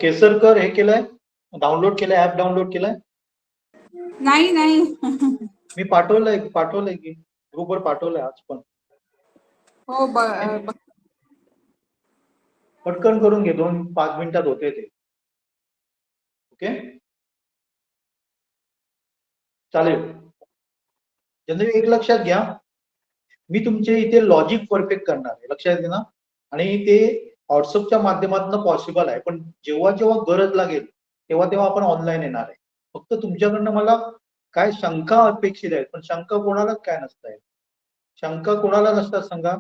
केसरकर हे केलंय, डाउनलोड केलंय, ऍप डाउनलोड केलंय. नाही नाही. मी पाठवलंय की ग्रुपवर पाठवलंय आज पण. हो पटकन करून घे, 2-5 मिनिटात होते ते. ओके चालेल. जनरली एक लक्षात घ्या, मी तुमचे इथे लॉजिक परफेक्ट करणार आहे, लक्षात घे ना. आणि ते व्हॉट्सअपच्या माध्यमातून पॉसिबल आहे, पण जेव्हा जेव्हा गरज लागेल तेव्हा तेव्हा आपण ऑनलाईन येणार आहे. फक्त तुमच्याकडनं मला काय शंका अपेक्षित आहेत, पण शंका कोणालाच काय नसताय. शंका कोणाला नसतात सांगा?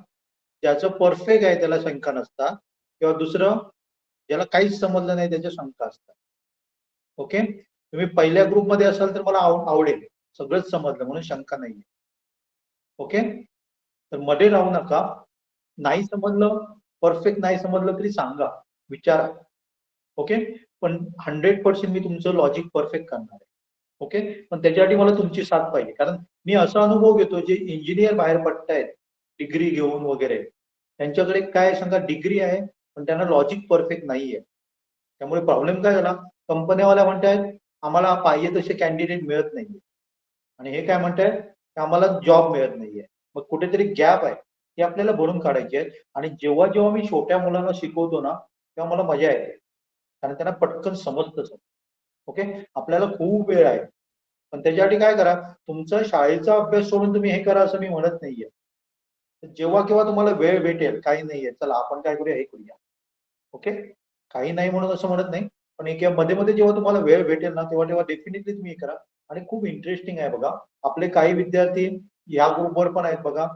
ज्याचं परफेक्ट आहे त्याला शंका नसतात, किंवा दुसरं ज्याला काहीच समजलं नाही त्याच्या शंका असतात. ओके, तुम्ही पहिल्या ग्रुपमध्ये असाल तर मला आवडेल, सगळंच समजलं म्हणून शंका नाहीये. ओके, तर मध्ये राहू नका. नाही समजलं, परफेक्ट नाही समजलं तरी सांगा, विचारा. ओके, पण 100% मी तुमचं लॉजिक परफेक्ट करणार आहे. ओके, पण त्याच्यासाठी मला तुमची साथ पाहिजे, कारण मी असा अनुभव घेतो जे इंजिनियर बाहेर पडतायत डिग्री घेऊन वगैरे, त्यांच्याकडे काय सांगा डिग्री आहे पण त्यांना लॉजिक परफेक्ट नाहीये. त्यामुळे प्रॉब्लेम काय झाला, कंपन्यावाल्या म्हणतायत आम्हाला पाहिजे तसे कॅन्डिडेट मिळत नाहीये, आणि हे काय म्हणतायत की आम्हाला जॉब मिळत नाहीये. मग कुठेतरी गॅप आहे, ती आपल्याला भरून काढायची आहे. आणि जेव्हा जेव्हा मी छोट्या मुलांना शिकवतो ना, तेव्हा मला मजा येते, कारण त्यांना पटकन समजतं. ओके, आपल्याला खूप वेळ आहे, पण त्याच्यासाठी काय करा, तुमचा शाळेचा अभ्यास सोडून तुम्ही हे करा असं मी म्हणत नाहीये. जेव्हा केव्हा तुम्हाला वेळ भेटेल, काही नाहीये, चला आपण काय करूया हे करूया. ओके, काही नाही म्हणून असं म्हणत नाही, पण एक मध्ये मध्ये जेव्हा तुम्हाला वेळ भेटेल ना, तेव्हा तेव्हा डेफिनेटली तुम्ही हे करा. आणि खूप इंटरेस्टिंग आहे बघा, आपले काही विद्यार्थी या ग्रुपवर पण आहेत बघा,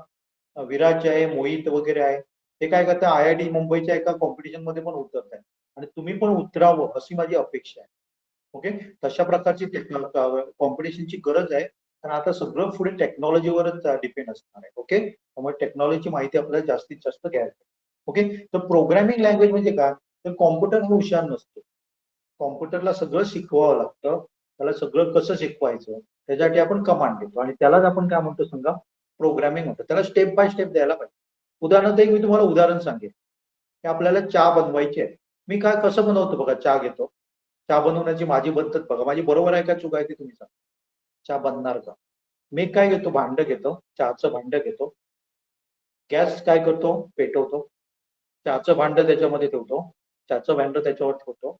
विराज आहे, मोहित वगैरे आहे. ते काय करतात, IIT मुंबईच्या एका कॉम्पिटिशन मध्ये पण उतरत आहे, आणि तुम्ही पण उतरावं अशी माझी अपेक्षा आहे. ओके, तशा प्रकारची कॉम्पिटिशनची गरज आहे, कारण आता सगळं पुढे टेक्नॉलॉजीवरच डिपेंड असणार आहे. ओके, त्यामुळे टेक्नॉलॉजीची माहिती आपल्याला जास्तीत जास्त घ्यायची. ओके, तर प्रोग्रामिंग लँग्वेज म्हणजे काय, तर कॉम्प्युटर हा हुशार नसतो. कॉम्प्युटरला सगळं शिकवावं लागतं, त्याला सगळं कसं शिकवायचं त्याच्यासाठी आपण कमांड देतो, आणि त्यालाच आपण काय म्हणतो सांगा, प्रोग्रामिंग म्हणतो. त्याला स्टेप बाय स्टेप द्यायला पाहिजे. उदाहरणार्थ एक मी तुम्हाला उदाहरण सांगेन, की आपल्याला चहा बनवायची आहे. मी काय कसं बनवतो बघा, चहा घेतो, चहा बनवण्याची माझी पद्धत बघा, माझी बरोबर आहे का चूक आहे ती तुम्ही सांगा. चहा बनणार का? मी काय घेतो, भांड घेतो, चहाचं भांड घेतो, गॅस काय करतो, पेटवतो, चहाचं भांड त्याच्यामध्ये ठेवतो, चहाचं भांड त्याच्यावर ठेवतो,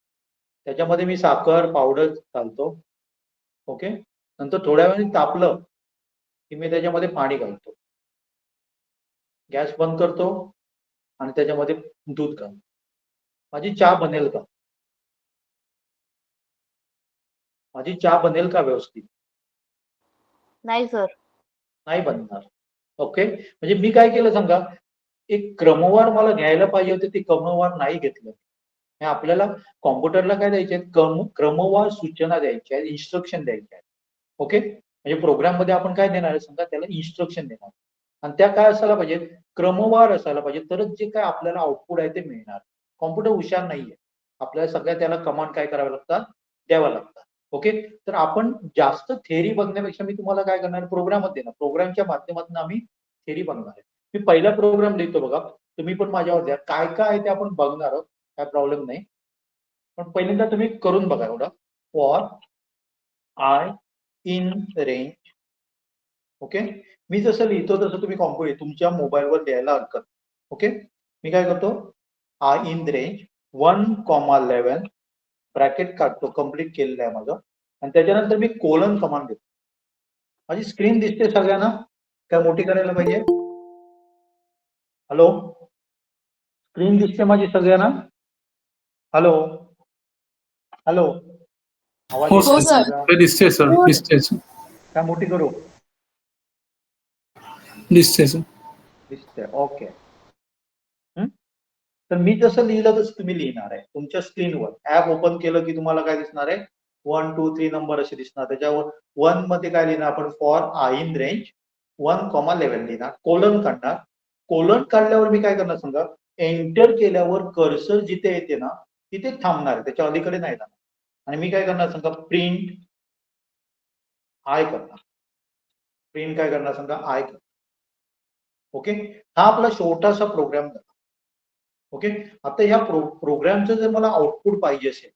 त्याच्यामध्ये मी साखर पावडर घालतो. ओके, नंतर थोड्या वेळाने तापलं की मी त्याच्यामध्ये पाणी घालतो, गॅस बंद करतो, आणि त्याच्यामध्ये दूध घालतो. माझी चहा बनेल का? माझी चहा बनेल का व्यवस्थित? नाही सर. नाही बनणार. ओके, म्हणजे मी काय केलं सांगा, एक क्रमवार मला घ्यायला पाहिजे होते, ते क्रमवार नाही घेतलं. आपल्याला कॉम्प्युटरला काय द्यायचे आहेत, क्रमवार सूचना द्यायच्या आहेत, इन्स्ट्रक्शन द्यायच्या आहेत. ओके, म्हणजे प्रोग्राम मध्ये आपण काय देणार आहे समजा, त्याला इन्स्ट्रक्शन देणार, आणि त्या काय असायला पाहिजे, क्रमवार असायला पाहिजे, तरच जे काय आपल्याला आउटपुट आहे ते मिळणार. कॉम्प्युटर हुशार नाहीये, आपल्याला सगळ्या त्याला कमांड काय कराव्या लागतात, द्याव्या लागतात. ओके, तर आपण जास्त थेअरी बघण्यापेक्षा मी तुम्हाला काय करणार, प्रोग्रामच देणार, प्रोग्रामच्या माध्यमातून आम्ही थेअरी बघणार आहे. मी पहिला प्रोग्राम लिहितो बघा, तुम्ही पण माझ्यावर द्या, काय काय आहे ते आपण बघणार आहोत, काय प्रॉब्लेम नाही. पण पहिल्यांदा तुम्ही करून बघा एवढं, for I in range. Okay, मी जसं लिहितो तसं तुम्ही तुमच्या मोबाईलवर द्यायला हरकत. ओके, मी काय करतो, आय इन रेंज 1,11 ब्रॅकेट काढतो, कम्प्लीट केलेलं आहे माझं, आणि त्याच्यानंतर मी कोलन कमांड देतो. माझी स्क्रीन दिसते सगळ्यांना, काय मोठी करायला पाहिजे? हॅलो, स्क्रीन दिसते माझी सगळ्यांना? हॅलो हॅलो, आवाज हो येतोय सर, माझा? दिसते सर, दिसते सर, काय मोठी करू? दिसते सर. दिसते, ओके. तर मी जसं लिहिलं तसं तुम्ही लिहिणार आहे. तुमच्या स्क्रीनवर ऍप ओपन केलं की तुम्हाला काय दिसणार आहे, 1 2 3 नंबर असे दिसणार. त्याच्यावर 1 मध्ये काय लिहिणार आपण, फॉर आय इन रेंज 1,11 लिहिणार, कोलन काढणार. कोलन काढल्यावर मी काय करणार सांगा, एंटर केल्यावर कर्सर जिथे येते ना तिथे थांबणार आहे, त्याच्या अलीकडे नाही जाणार. आणि मी काय करणार सांगा, प्रिंट आय करणार. प्रिंट काय करणार सांगा, आय करणार. ओके, हा आपला छोटासा प्रोग्राम झाला. ओके. आता या प्रोग्रामचं जर मला आउटपुट पाहिजे असेल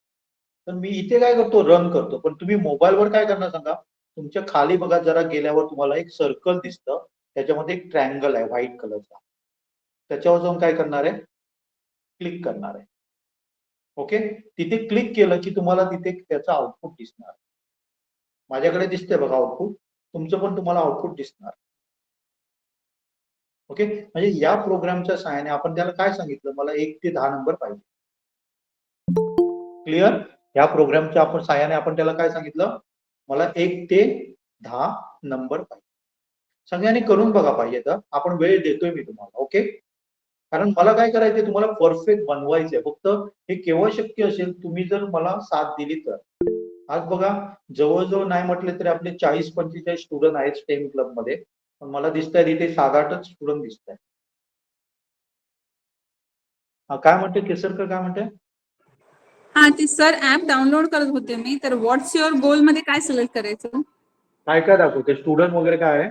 तर मी इथे काय करतो, रन करतो. पण तुम्ही मोबाईलवर काय करणार सांगा, तुमच्या खाली बघा जरा गेल्यावर तुम्हाला एक सर्कल दिसतं, त्याच्यामध्ये एक ट्रायंगल आहे व्हाईट कलरचा, त्याच्यावर जाऊन काय करणार आहे, क्लिक करणार आहे. ओके. तिथे क्लिक केलं की तुम्हाला तिथे त्याचं आउटपुट दिसणार. माझ्याकडे दिसतंय बघा आउटपुट, तुमचं पण तुम्हाला आउटपुट दिसणार. ओके. म्हणजे या प्रोग्रामच्या सहाय्याने आपण त्याला काय सांगितलं, मला 1 ते 10 नंबर पाहिजे. क्लिअर. या प्रोग्रामच्या आपण सहाय्याने आपण त्याला काय सांगितलं, मला 1 ते 10 नंबर पाहिजे. सगळ्यांनी करून बघा पाहिजे तर, आपण वेळ देतोय मी तुम्हाला. ओके. कारण मला काय करायचंय, तुम्हाला परफेक्ट बनवायचंय. फक्त हे केव्हा शक्य असेल, तुम्ही जर मला साथ दिली तर. आज बघा जवळजवळ नाही म्हटले तरी आपले 40-45 स्टुडंट आहेत स्टेम क्लब मध्ये, पण मला दिसतंय तिथे 7-8च स्टुडंट दिसत आहेत. काय म्हणते केसरकर, काय म्हणते? हा ते सर ऍप डाउनलोड करत होते मी, तर व्हॉट्स युअर गोल मध्ये काय सिलेक्ट करायचं? काय काय दाखवते स्टुडंट वगैरे काय आहे?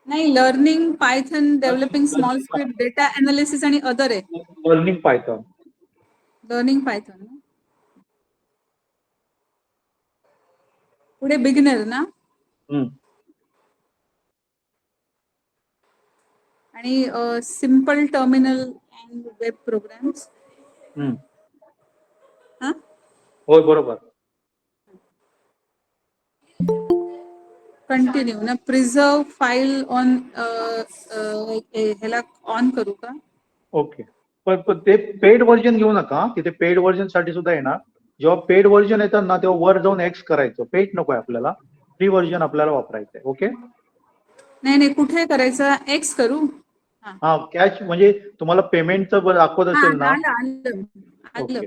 नाही, learning Python, developing small script, data analysis आणि अदर आहे. Learning Python. लर्निंग पायथन पुढे बिगिनर ना, आणि simple terminal and web programs. हा होय बरोबर. कंटिन्यू ना, प्रिझर्व फाईल ऑन ह्याला ऑन करू का? ओके. पण ते पेड व्हर्जन घेऊ नका, तिथे पेड व्हर्जन साठी सुद्धा येणार. जेव्हा पेड व्हर्जन येतात ना, तेव्हा वर जाऊन एक्स करायचं. पेड नकोय आपल्याला, फ्री व्हर्जन आपल्याला वापरायचंय. ओके. नाही नाही, कुठे करायचं, एक्स करू? हा, कॅश म्हणजे तुम्हाला पेमेंटचं दाखवत हा असेल ना. आलं आलं आलं. Okay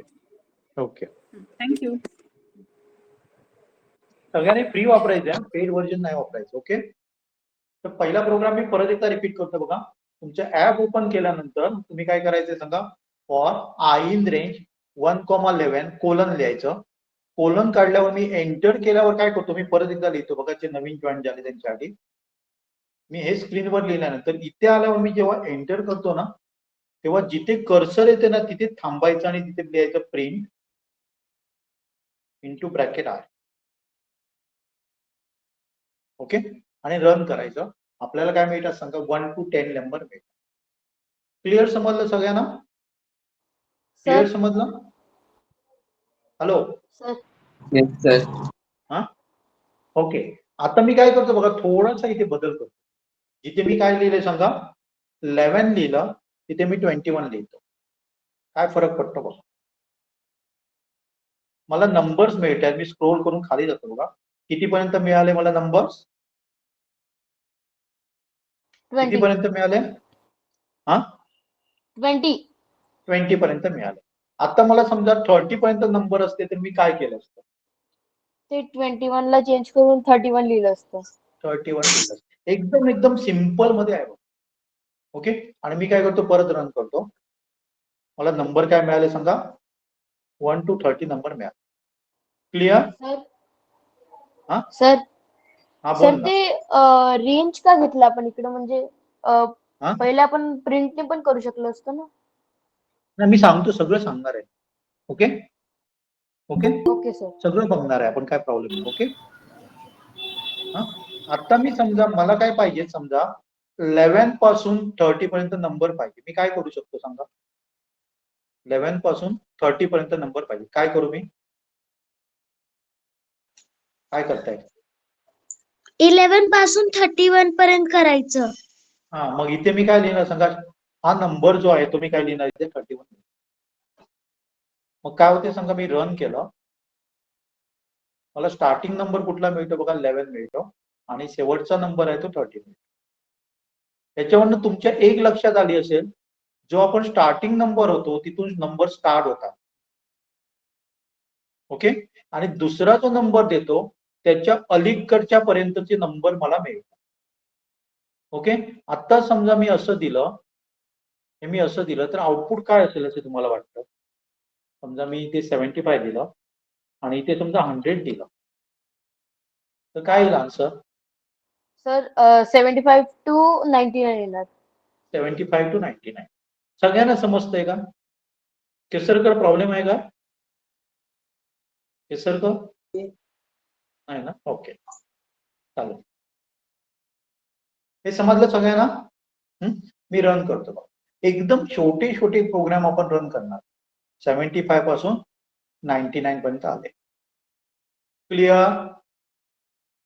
okay. थँक्यू. सगळ्यांनी फ्री वापरायचं, पेड व्हर्जन नाही वापरायचं. ओके. तर पहिला प्रोग्राम मी परत एकदा रिपीट करतो बघा. तुमच्या ऍप ओपन केल्यानंतर तुम्ही काय करायचंय सांगा, for I in range 1,11 colon लिहायचं. कोलन काढल्यावर मी एंटर केल्यावर काय करतो, मी परत एकदा लिहितो बघा, जे नवीन जॉईन झाले त्यांच्यासाठी. मी हे स्क्रीनवर लिहिल्यानंतर इथे आल्यावर मी जेव्हा एंटर करतो ना, तेव्हा जिथे कर्सर येते ना तिथे थांबायचं आणि तिथे लिहायचं print into bracket R. Okay. आणि रन करायचं. आपल्याला काय मिळतात सांगा, 1 to 10 नंबर मिळतात. क्लिअर समजलं सगळ्यांना? क्लिअर सर समजलं? हॅलो. Sir yes sir. हा, ओके. आता मी काय करतो बघा, थोडासा इथे बदल करतो. जिथे मी काय लिहिलंय सांगा, 11 लिहिलं, तिथे मी 21 लिहितो. काय फरक पडतो बघा. मला नंबर्स मिळतात. मी स्क्रोल करून खाली जातो बघा, कितीपर्यंत मिळाले मला नंबर्स, 20 कितीपर्यंत मिळाले? हा, 20 20 पर्यंत मिळाले. आता मला समजा 30 पर्यंत नंबर असते तर मी काय केलं असतं, ते 21 ला चेंज करून 31 लिहिलं असतं. 31 लिहिलं असतं. एकदम एकदम सिम्पल मध्ये आहे. ओके. आणि मी काय करतो, परत रन करतो. मला नंबर काय मिळाले सांगा, 1 to 30 नंबर मिळाले. क्लिअर? सर हा सर हा, सर बोल ना. ते रेंज का घेतलं आपण इकडं, म्हणजे हा, पहिले आपण प्रिंटने पण करू शकलो असतो ना. नाही मी सांगतो, सगळं सांगणार आहे. Okay okay. Okay sir. सगळं बघणार आहे आपण, काय प्रॉब्लेम नाही. ओके. हा, आता मी समजा मला काय पाहिजे, समजा 11 पासून 30 पर्यंत नंबर पाहिजे. मी काय करू शकतो सांगा, 11 पासून 30 पर्यंत नंबर पाहिजे. काय करू मी, काय करताय? 11 पासून 31 पर्यंत करायचं. हा, मग इथे मी काय लिहिणार सांगा, हा नंबर जो आहे तो मी काय लिहिणार इथे 31. मग काय होते सांगा, मी रन केलं, मला स्टार्टिंग नंबर कुठला मिळतो बघा, 11 मिळतो, आणि शेवटचा नंबर आहे तो 30 मिळतो. त्याच्यावरनं तुमच्या एक लक्षात आली असेल, जो आपण स्टार्टिंग नंबर होतो तिथून नंबर स्टार्ट होता. ओके. आणि दुसरा जो नंबर देतो त्याच्या अलीकडच्या पर्यंतचे नंबर मला मिळतात. ओके. आता समजा मी असं दिलं, हे मी असं दिलं तर आउटपुट काय असेल असं तुम्हाला वाटतं? समजा मी इथे 75 दिलं आणि इथे समजा 100 दिलं, तर काय येईल आन्सर? सर 75 to 99 येणार. 75 to 99. सगळ्यांना समजतंय का? केसरकर प्रॉब्लेम आहे का? केसरकर नाही ना? ओके, चालेल. हे समजलं सगळ्यांना? मी रन करतो बघा. एकदम छोटे छोटे प्रोग्राम आपण रन करणार. 75 पासून 99 पर्यंत आले. Clear?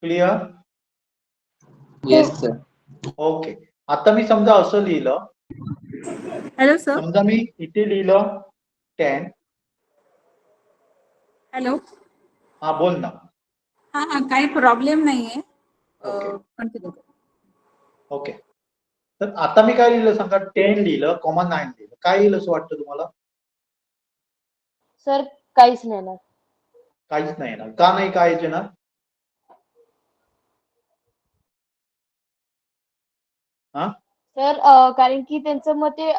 Clear? Yes sir. Okay. आता मी समजा असं लिहिलं, हॅलो सर. समजा मी इथे लिहिलं 10. हॅलो. हा बोल ना. हा काही प्रॉब्लेम नाहीये. ओके. कंटिन्यू. ओके. तर आता मी काय लिहिलं सांगा, 10 लिहिलं, 9 लिहिलं. काय लिहिलं असं वाटतं तुम्हाला? सर काहीच नाही येणार. काहीच नाही येणार. का नाही काय येणार? हा? सर कारण की त्यांचं मग ते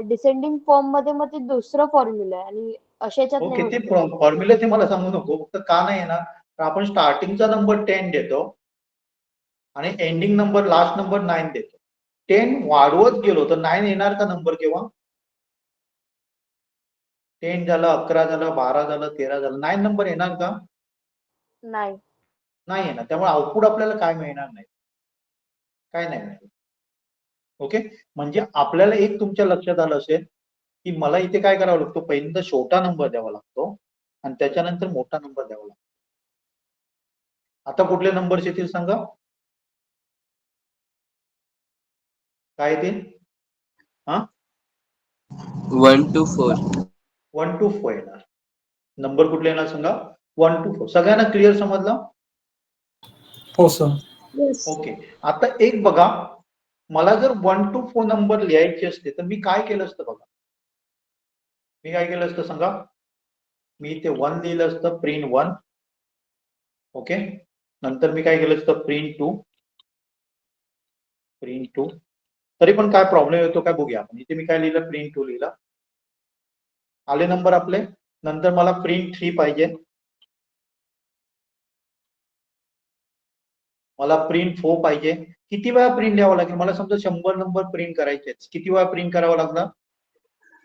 डिसेंडिंग फॉर्म मध्ये मग ते दुसरं फॉर्म्युला आहे आणि अशाच्यात नाही ओके, ते होत. फॉर्म्युला ते मला सांगू नको. फक्त का नाही येणार? तर आपण स्टार्टिंगचा नंबर 10 देतो आणि एंडिंग नंबर, लास्ट नंबर 9 देतो. 10 वाढवत गेलो तर 9 येणार का नंबर केव्हा? 10 झालं, 11 झालं, 12 झालं, 13 झालं, 9 नंबर येणार का? नाही. नाही येणार. त्यामुळे आउटपुट आपल्याला काय मिळणार नाही. काय नाही मिळणार. ओके. म्हणजे आपल्याला एक तुमच्या लक्षात आलं असेल की मला इथे काय करावं लागतो, पहिल्यांदा छोटा नंबर द्यावा लागतो आणि त्याच्यानंतर मोठा नंबर द्यावा लागतो. आता कुठले नंबर्स येतील सांगा? काय येतील? हा? 1 to 4. 1 to 4 येणार. नंबर कुठले येणार सांगा? 1 to 4. सगळ्यांना क्लिअर समजलं? हो सर. येस. ओके. आता एक बघा, मला जर 1 to 4 नंबर लिहायचे असते तर मी काय केलं असतं बघा. मी काय केलं असतं सांगा? मी इथे 1 लिहिलं असतं, प्रिंट 1. ओके. नंतर मी काय केलं असतं, प्रिंट 2. प्रिंट 2. तरी पण काय प्रॉब्लेम येतो काय बघूया आपण. इथे मी काय लिहिलं, प्रिंट 2 लिहिला. आले नंबर आपले. नंतर मला प्रिंट 3 पाहिजे. मला प्रिंट 4 पाहिजे. किती वेळा प्रिंट द्यावं लागेल? मला समजा 100 नंबर प्रिंट करायचे. किती वेळा प्रिंट करावं लागणार?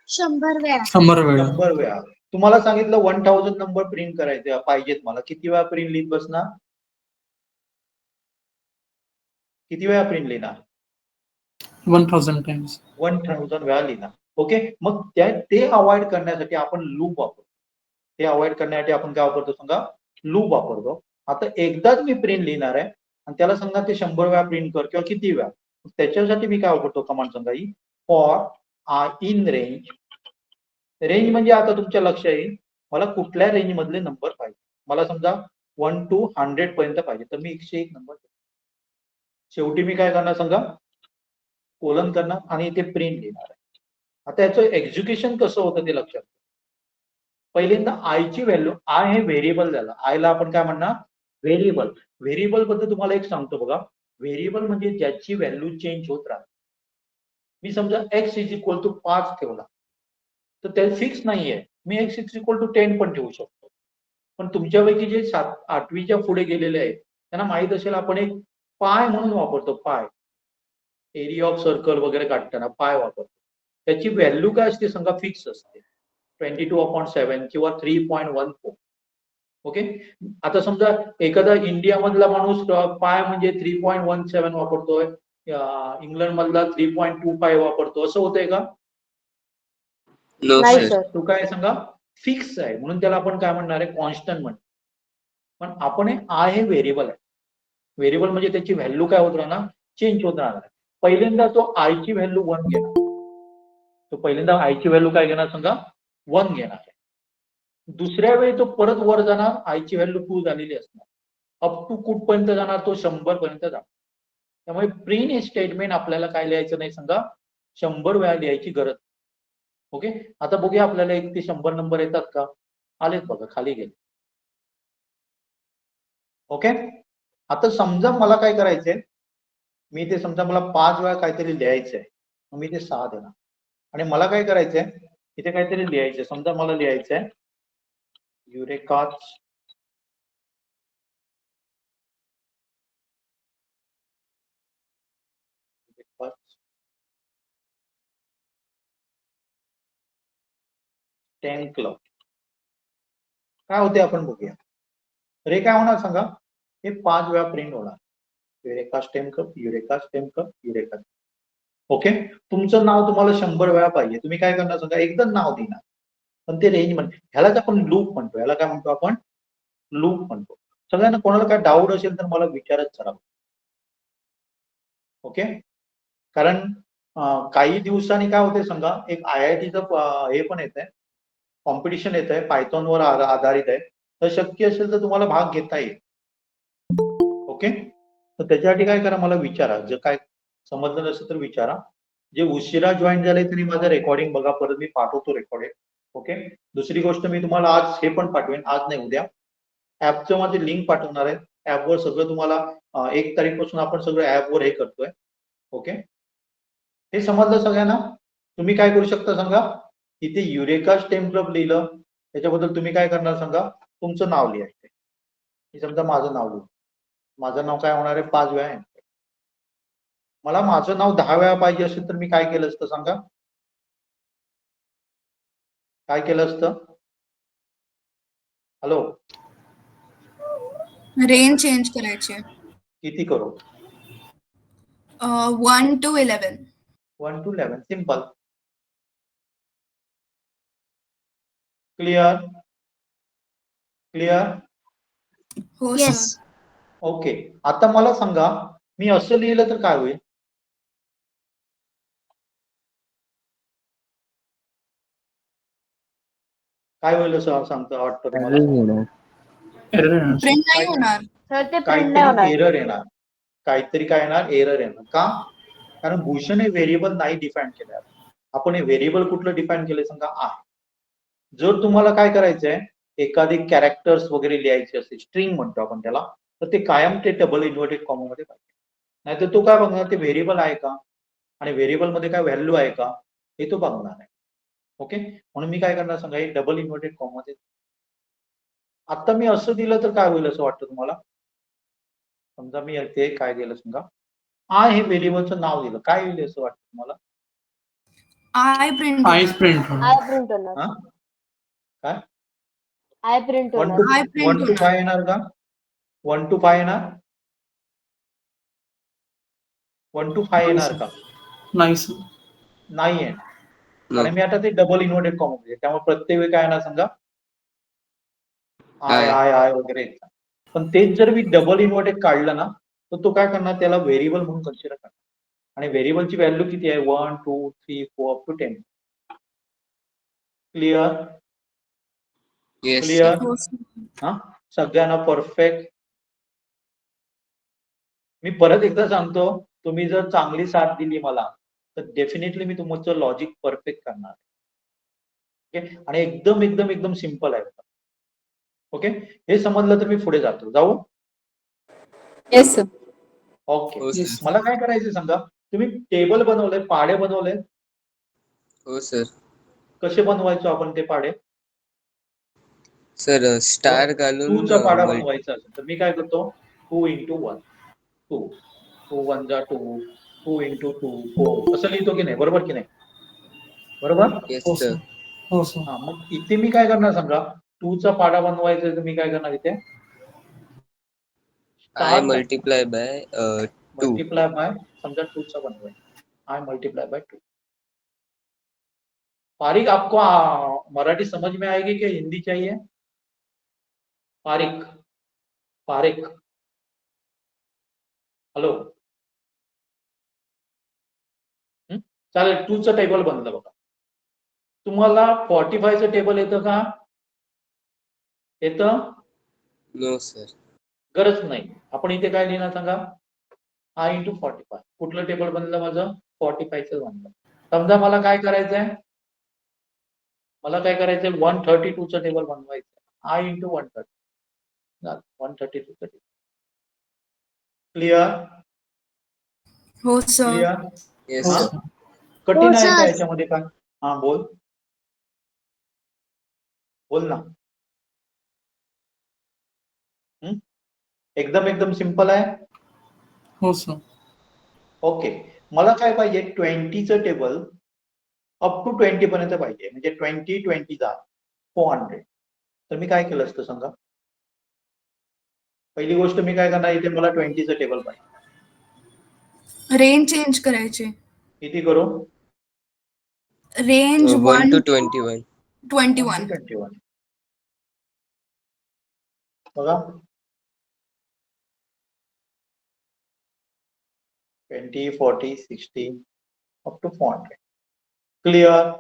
100 वेळा. 100 वेळा. 100 वेळा. तुम्हाला सांगितलं 1000 नंबर प्रिंट करायचे पाहिजेत मला. किती वेळा प्रिंट लिहित बसणार? किती वेळा प्रिंट लिहिणार? 1000 टाइम्स. 1000 वेळा लिहिणार. ओके. मग ते अवॉइड करण्यासाठी आपण लूप वापरतो. ते अवॉइड करण्यासाठी आपण काय वापरतो सांगा? लूप वापरतो. आता एकदाच मी प्रिंट लिहिणार आहे आणि त्याला सांगा ते 100 वेळा प्रिंट कर किंवा किती वेळा. त्याच्यासाठी मी काय वापरतो कमांड सांगा ही, फॉर इन रेंज. रेंज म्हणजे आता तुमच्या लक्षात येईल मला कुठल्या रेंज मधले नंबर पाहिजे. मला समजा 1 to 100 पर्यंत पाहिजे तर मी 101 नंबर. शेवटी मी काय करणार सांगा? कोलन करणार आणि इथे प्रिंट लिहिणार आहे. आता याचं एक्झिक्युशन कसं होतं ते लक्षात. पहिल्यांदा आयची व्हॅल्यू, आय हे व्हेरिएबल झालं. आयला आपण काय म्हणणार? व्हेरिएबल. व्हेरिएबल बद्दल तुम्हाला एक सांगतो बघा. व्हेरिएबल म्हणजे ज्याची व्हॅल्यू चेंज होत राहते. मी समजा x इज इक्वल टू 5 ठेवला तर ते फिक्स नाहीये. मी x इज इक्वल टू 10 पण ठेवू शकतो. पण तुमच्यापैकी जे 8वीच्या पुढे गेलेले आहेत त्यांना माहित असेल आपण एक पाय म्हणून वापरतो. पाय, एरिया ऑफ सर्कल वगैरे काढताना पाय वापरतो. त्याची व्हॅल्यू काय असते सांगा? फिक्स असते. 22/7 किंवा 3.14. ओके. आता समजा एखादा इंडिया मधला माणूस पाय म्हणजे 3.17 वापरतोय, इंग्लंड मधला 3.25 वापरतो, असं होतंय का? No नाही sir. सर. तो काय सांगा? फिक्स आहे. म्हणून त्याला आपण काय म्हणणार आहे? कॉन्स्टंट म्हणतो. पण आपण आय हे व्हेरिएबल आहे. व्हेरिएबल म्हणजे त्याची व्हॅल्यू काय होत राहणार? चेंज होत राहणार. पहिल्यांदा तो आयची व्हॅल्यू 1 घेणार. तो पहिल्यांदा आयची व्हॅल्यू काय घेणार सांगा? 1 घेणार आहे. दुसऱ्या वेळी तो परत वर जाणार, आयची व्हॅल्यू 2 झालेली असणार. अप टू कुठपर्यंत जाणार? तो 100 पर्यंत जाणार. त्यामुळे प्रिंट हे स्टेटमेंट आपल्याला काय लिहायचं नाही सांगा? 100 वेळा लिहायची गरज. ओके. आता बघूया आपल्याला 1 ते 100 नंबर येतात का? आलेत बघा, खाली गेले. ओके. आता समजा मला काय करायचंय, मी ते समजा मला 5 वेळा काहीतरी लिहायचंय, मग मी ते 6 देणार. आणि मला काय करायचंय, इथे काहीतरी लिहायचंय. समजा मला लिहायचंय युरेकाज 10 क्लब काय होते आपण बघूया. रे काय होणार सांगा, हे 5 वेळा प्रिंट होणार. Eureka stem cup, eureka stem cup, eureka. Okay, तुमचं नाव तुम्हाला 100 वेळा पाहिजे, तुम्ही काय करणार सांगा, एकदा नाव देणार, पण ते रेंज म्हणते, ह्यालाच आपण लूप म्हणतो. ह्याला काय म्हणतो आपण, लूप म्हणतो. सगळ्यांना कोणाला काय डाऊट असेल तर मला विचारत चला. ओके, कारण काही दिवसांनी काय होते सांगा, एक IITचं हे पण येत आहे, कॉम्पिटिशन येत आहे, पायथॉनवर आधारित आहे. तर शक्य असेल तर तुम्हाला भाग घेता येईल. ओके, तर त्याच्यासाठी काय करा, मला विचारा, जर काय समजलं नसेल तर विचारा. जे उशिरा जॉईन झाले त्यांनी माझं रेकॉर्डिंग बघा, परत मी पाठवतो रेकॉर्डिंग. ओके, दुसरी गोष्ट मी तुम्हाला आज हे पण पाठवेन, आज नाही उद्या ऍपचं माझे लिंक पाठवणार आहे. ऍपवर सगळं तुम्हाला 1 तारीखपासून आपण सगळं ऍपवर हे करतोय. ओके, हे समजलं सगळ्यांना. तुम्ही काय करू शकता सांगा, इथे युरेका स्टेम क्लब लिहिलं, त्याच्याबद्दल तुम्ही काय करणार सांगा, तुमचं नाव लिहायचं. मी समजा माझं नाव लिहिलं, माझं नाव काय होणार आहे, 5 वेळा. मला माझं नाव 10 वेळा पाहिजे असेल तर मी काय केलं असतं सांगा, काय केलं असतं. हॅलो, रेंज चेंज करायची. किती करू, 1 to 11. 1 to 11, simple. Clear, clear. हो Yes. सर. ओके, आता मला सांगा, मी असं लिहिलं तर काय होईल, काय होईल असं सांगता वाटतं तुम्हाला, Error. प्रिंट नाही होणार. सर ते प्रिंट नाही काहीतरी होणार. एरर येणार, काहीतरी काय येणार, एरर येणार. का, कारण भूषण हे व्हेरिएबल नाही डिफाईन केलं. आपण हे व्हेरिएबल कुठलं डिफाईन केलं सांगा, आहे. जर तुम्हाला काय करायचंय, एखादी कॅरेक्टर्स वगैरे लिहायचे असेल, स्ट्रिंग म्हणतो आपण त्याला, तर ते कायम ते डबल इन्व्हर्टेड कॉमा मध्ये पाहिजे. नाहीतर तो काय बघणार, ते व्हेरिएबल आहे का, आणि व्हेरिएबल मध्ये काय व्हॅल्यू आहे का, हे तो बघणार आहे. ओके, म्हणून मी काय करणार सांगा, हे डबल इन्व्हर्टेड कॉमा मध्ये. आता मी असं दिलं तर काय होईल असं वाटतं तुम्हाला, समजा मी ते काय दिलं सांगा, हे व्हेरिएबलचं नाव दिलं, काय होईल असं वाटतं तुम्हाला, I print Eyes print. I print होणार. हा काय, आय प्रिंट 1 होणार. I print to 5 येणार का, 1 to 5 येणार, 1 to 5 येणार का, Nice. नाही आहे. आणि मी आता ते डबल इन्व्हर्टेड कॉमा मध्ये, त्यामुळे प्रत्येक वेळी काय येणार सांगा, आय आय आय वगैरे. पण तेच जर मी डबल इन्व्हर्टेड काढलं ना, तर तो काय करणार, त्याला व्हेरिएबल म्हणून कन्सिडर करणार. आणि व्हेरिएबलची व्हॅल्यू किती आहे, 1 2 3 4 up to 10. Clear, Yes, clear. sir. हो सर. हा, सगळ्यांना परफेक्ट. मी परत एकदा सांगतो, तुम्ही जर चांगली साथ दिली मला, तर डेफिनेटली मी तुमचं लॉजिक परफेक्ट करणार. ओके, आणि एकदम एकदम एकदम सिंपल आहे. ओके, हे समजलं तर मी पुढे जातो. जाऊ. Yes sir. ओके, हो सर. मला काय करायचं सांगा, तुम्ही टेबल बनवले, पाढे बनवले, हो सर. कसे बनवायचो आपण ते पाढे, सर स्टार घालून 2 चा पाढा बनवायचा असेल तर मी काय करतो, 2 into 1, 2 2 1 जा 2, 2 into 2 4 असं लिहितो की नाही, बरोबर की नाही, बरोबर. Yes Oh sir. sir. Oh sir. हा, मग इथे मी काय करणार सांगा, 2 चा पाढा बनवायचा तर मी काय करणार, इथे I multiply by 2. Multiply by, समजा 2 चा बनवायचा, आय मल्टीप्लाय बाय 2. पारिक, आपको मराठी समझ में आएगी क्या हिंदी चाहिए, पारिक, पारिक, हॅलो. चालेल, 2 चं टेबल बनलं बघा. तुम्हाला 45चं टेबल येतं का, येतं, नो सर. गरज नाही. आपण इथे काय लिहिणार सांगा, I into 45. कुठलं टेबल बनलं माझं, 45चं बनलं. समजा मला काय करायचंय, मला काय करायचंय, 132चं टेबल बनवायचं, I into 130. 132चं टेबल. क्लिअर, हो सर. क्लिअर. येस Oh हा? सर. sir. कठीण आहे का सर. याच्यामध्ये काय, हा बोल, बोल ना. एकदम एकदम सिंपल आहे. Oh sir. ओके, मला काय पाहिजे, 20चं टेबल अप टू 20 पर्यंत पाहिजे, म्हणजे 20 20 जा 400. तर मी काय केलं असतं सांगा? पहिली गोष्ट मी काय करणार, इथे मला 20चं टेबल पाहिजे. रेंज चेंज करायचे. किती करू? Range 1 to 1 to 21. 21. 21. बघा 20, 40, 60 up to 400. Clear?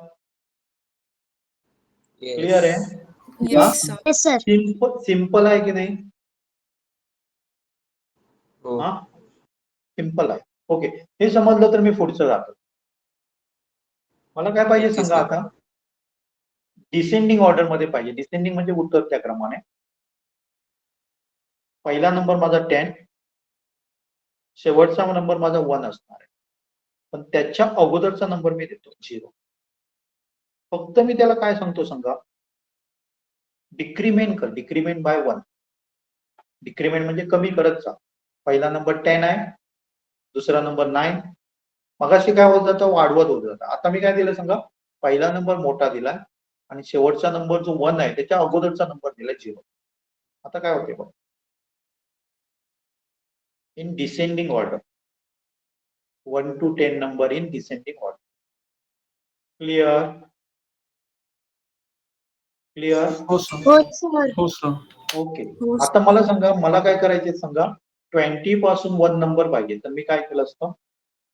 Clear Yes. आहे? Yes, sir. Yes sir. Simple आहे की नाही? हो. हा, सिंपल आहे. ओके, हे समजलं तर मी पुढचं जातो. मला काय पाहिजे Okay, सांगा sir. आता? डिसेंडिंग ऑर्डर मध्ये पाहिजे. डिसेंडिंग म्हणजे उतरत्या क्रमाने. पहिला नंबर माझा 10, शेवटचा नंबर माझा 1 असणार आहे. पण त्याच्या अगोदरचा नंबर मी देतो 0. फक्त मी त्याला काय सांगतो सांगा, डिक्रीमेंट कर, डिक्रीमेंट बाय 1. डिक्रीमेंट म्हणजे कमी करत जा. पहिला नंबर 10 आहे, दुसरा नंबर 9. मगाशी काय होत जातं, वाढवत होत जातं. आता मी काय दिलं सांगा, पहिला नंबर मोठा दिला आणि शेवटचा नंबर जो 1 आहे त्याच्या अगोदरचा नंबर दिला 0. आता काय होते बघ, in descending order 1 to 10 number in descending order. Clear? Clear? हो सर. हो सर. हो सर. ओके. हो, sir. आता मला सांगा, मला काय करायचे सांगा, 20 पासून 1 नंबर पाहिजे. तर मी काय केलं असतं,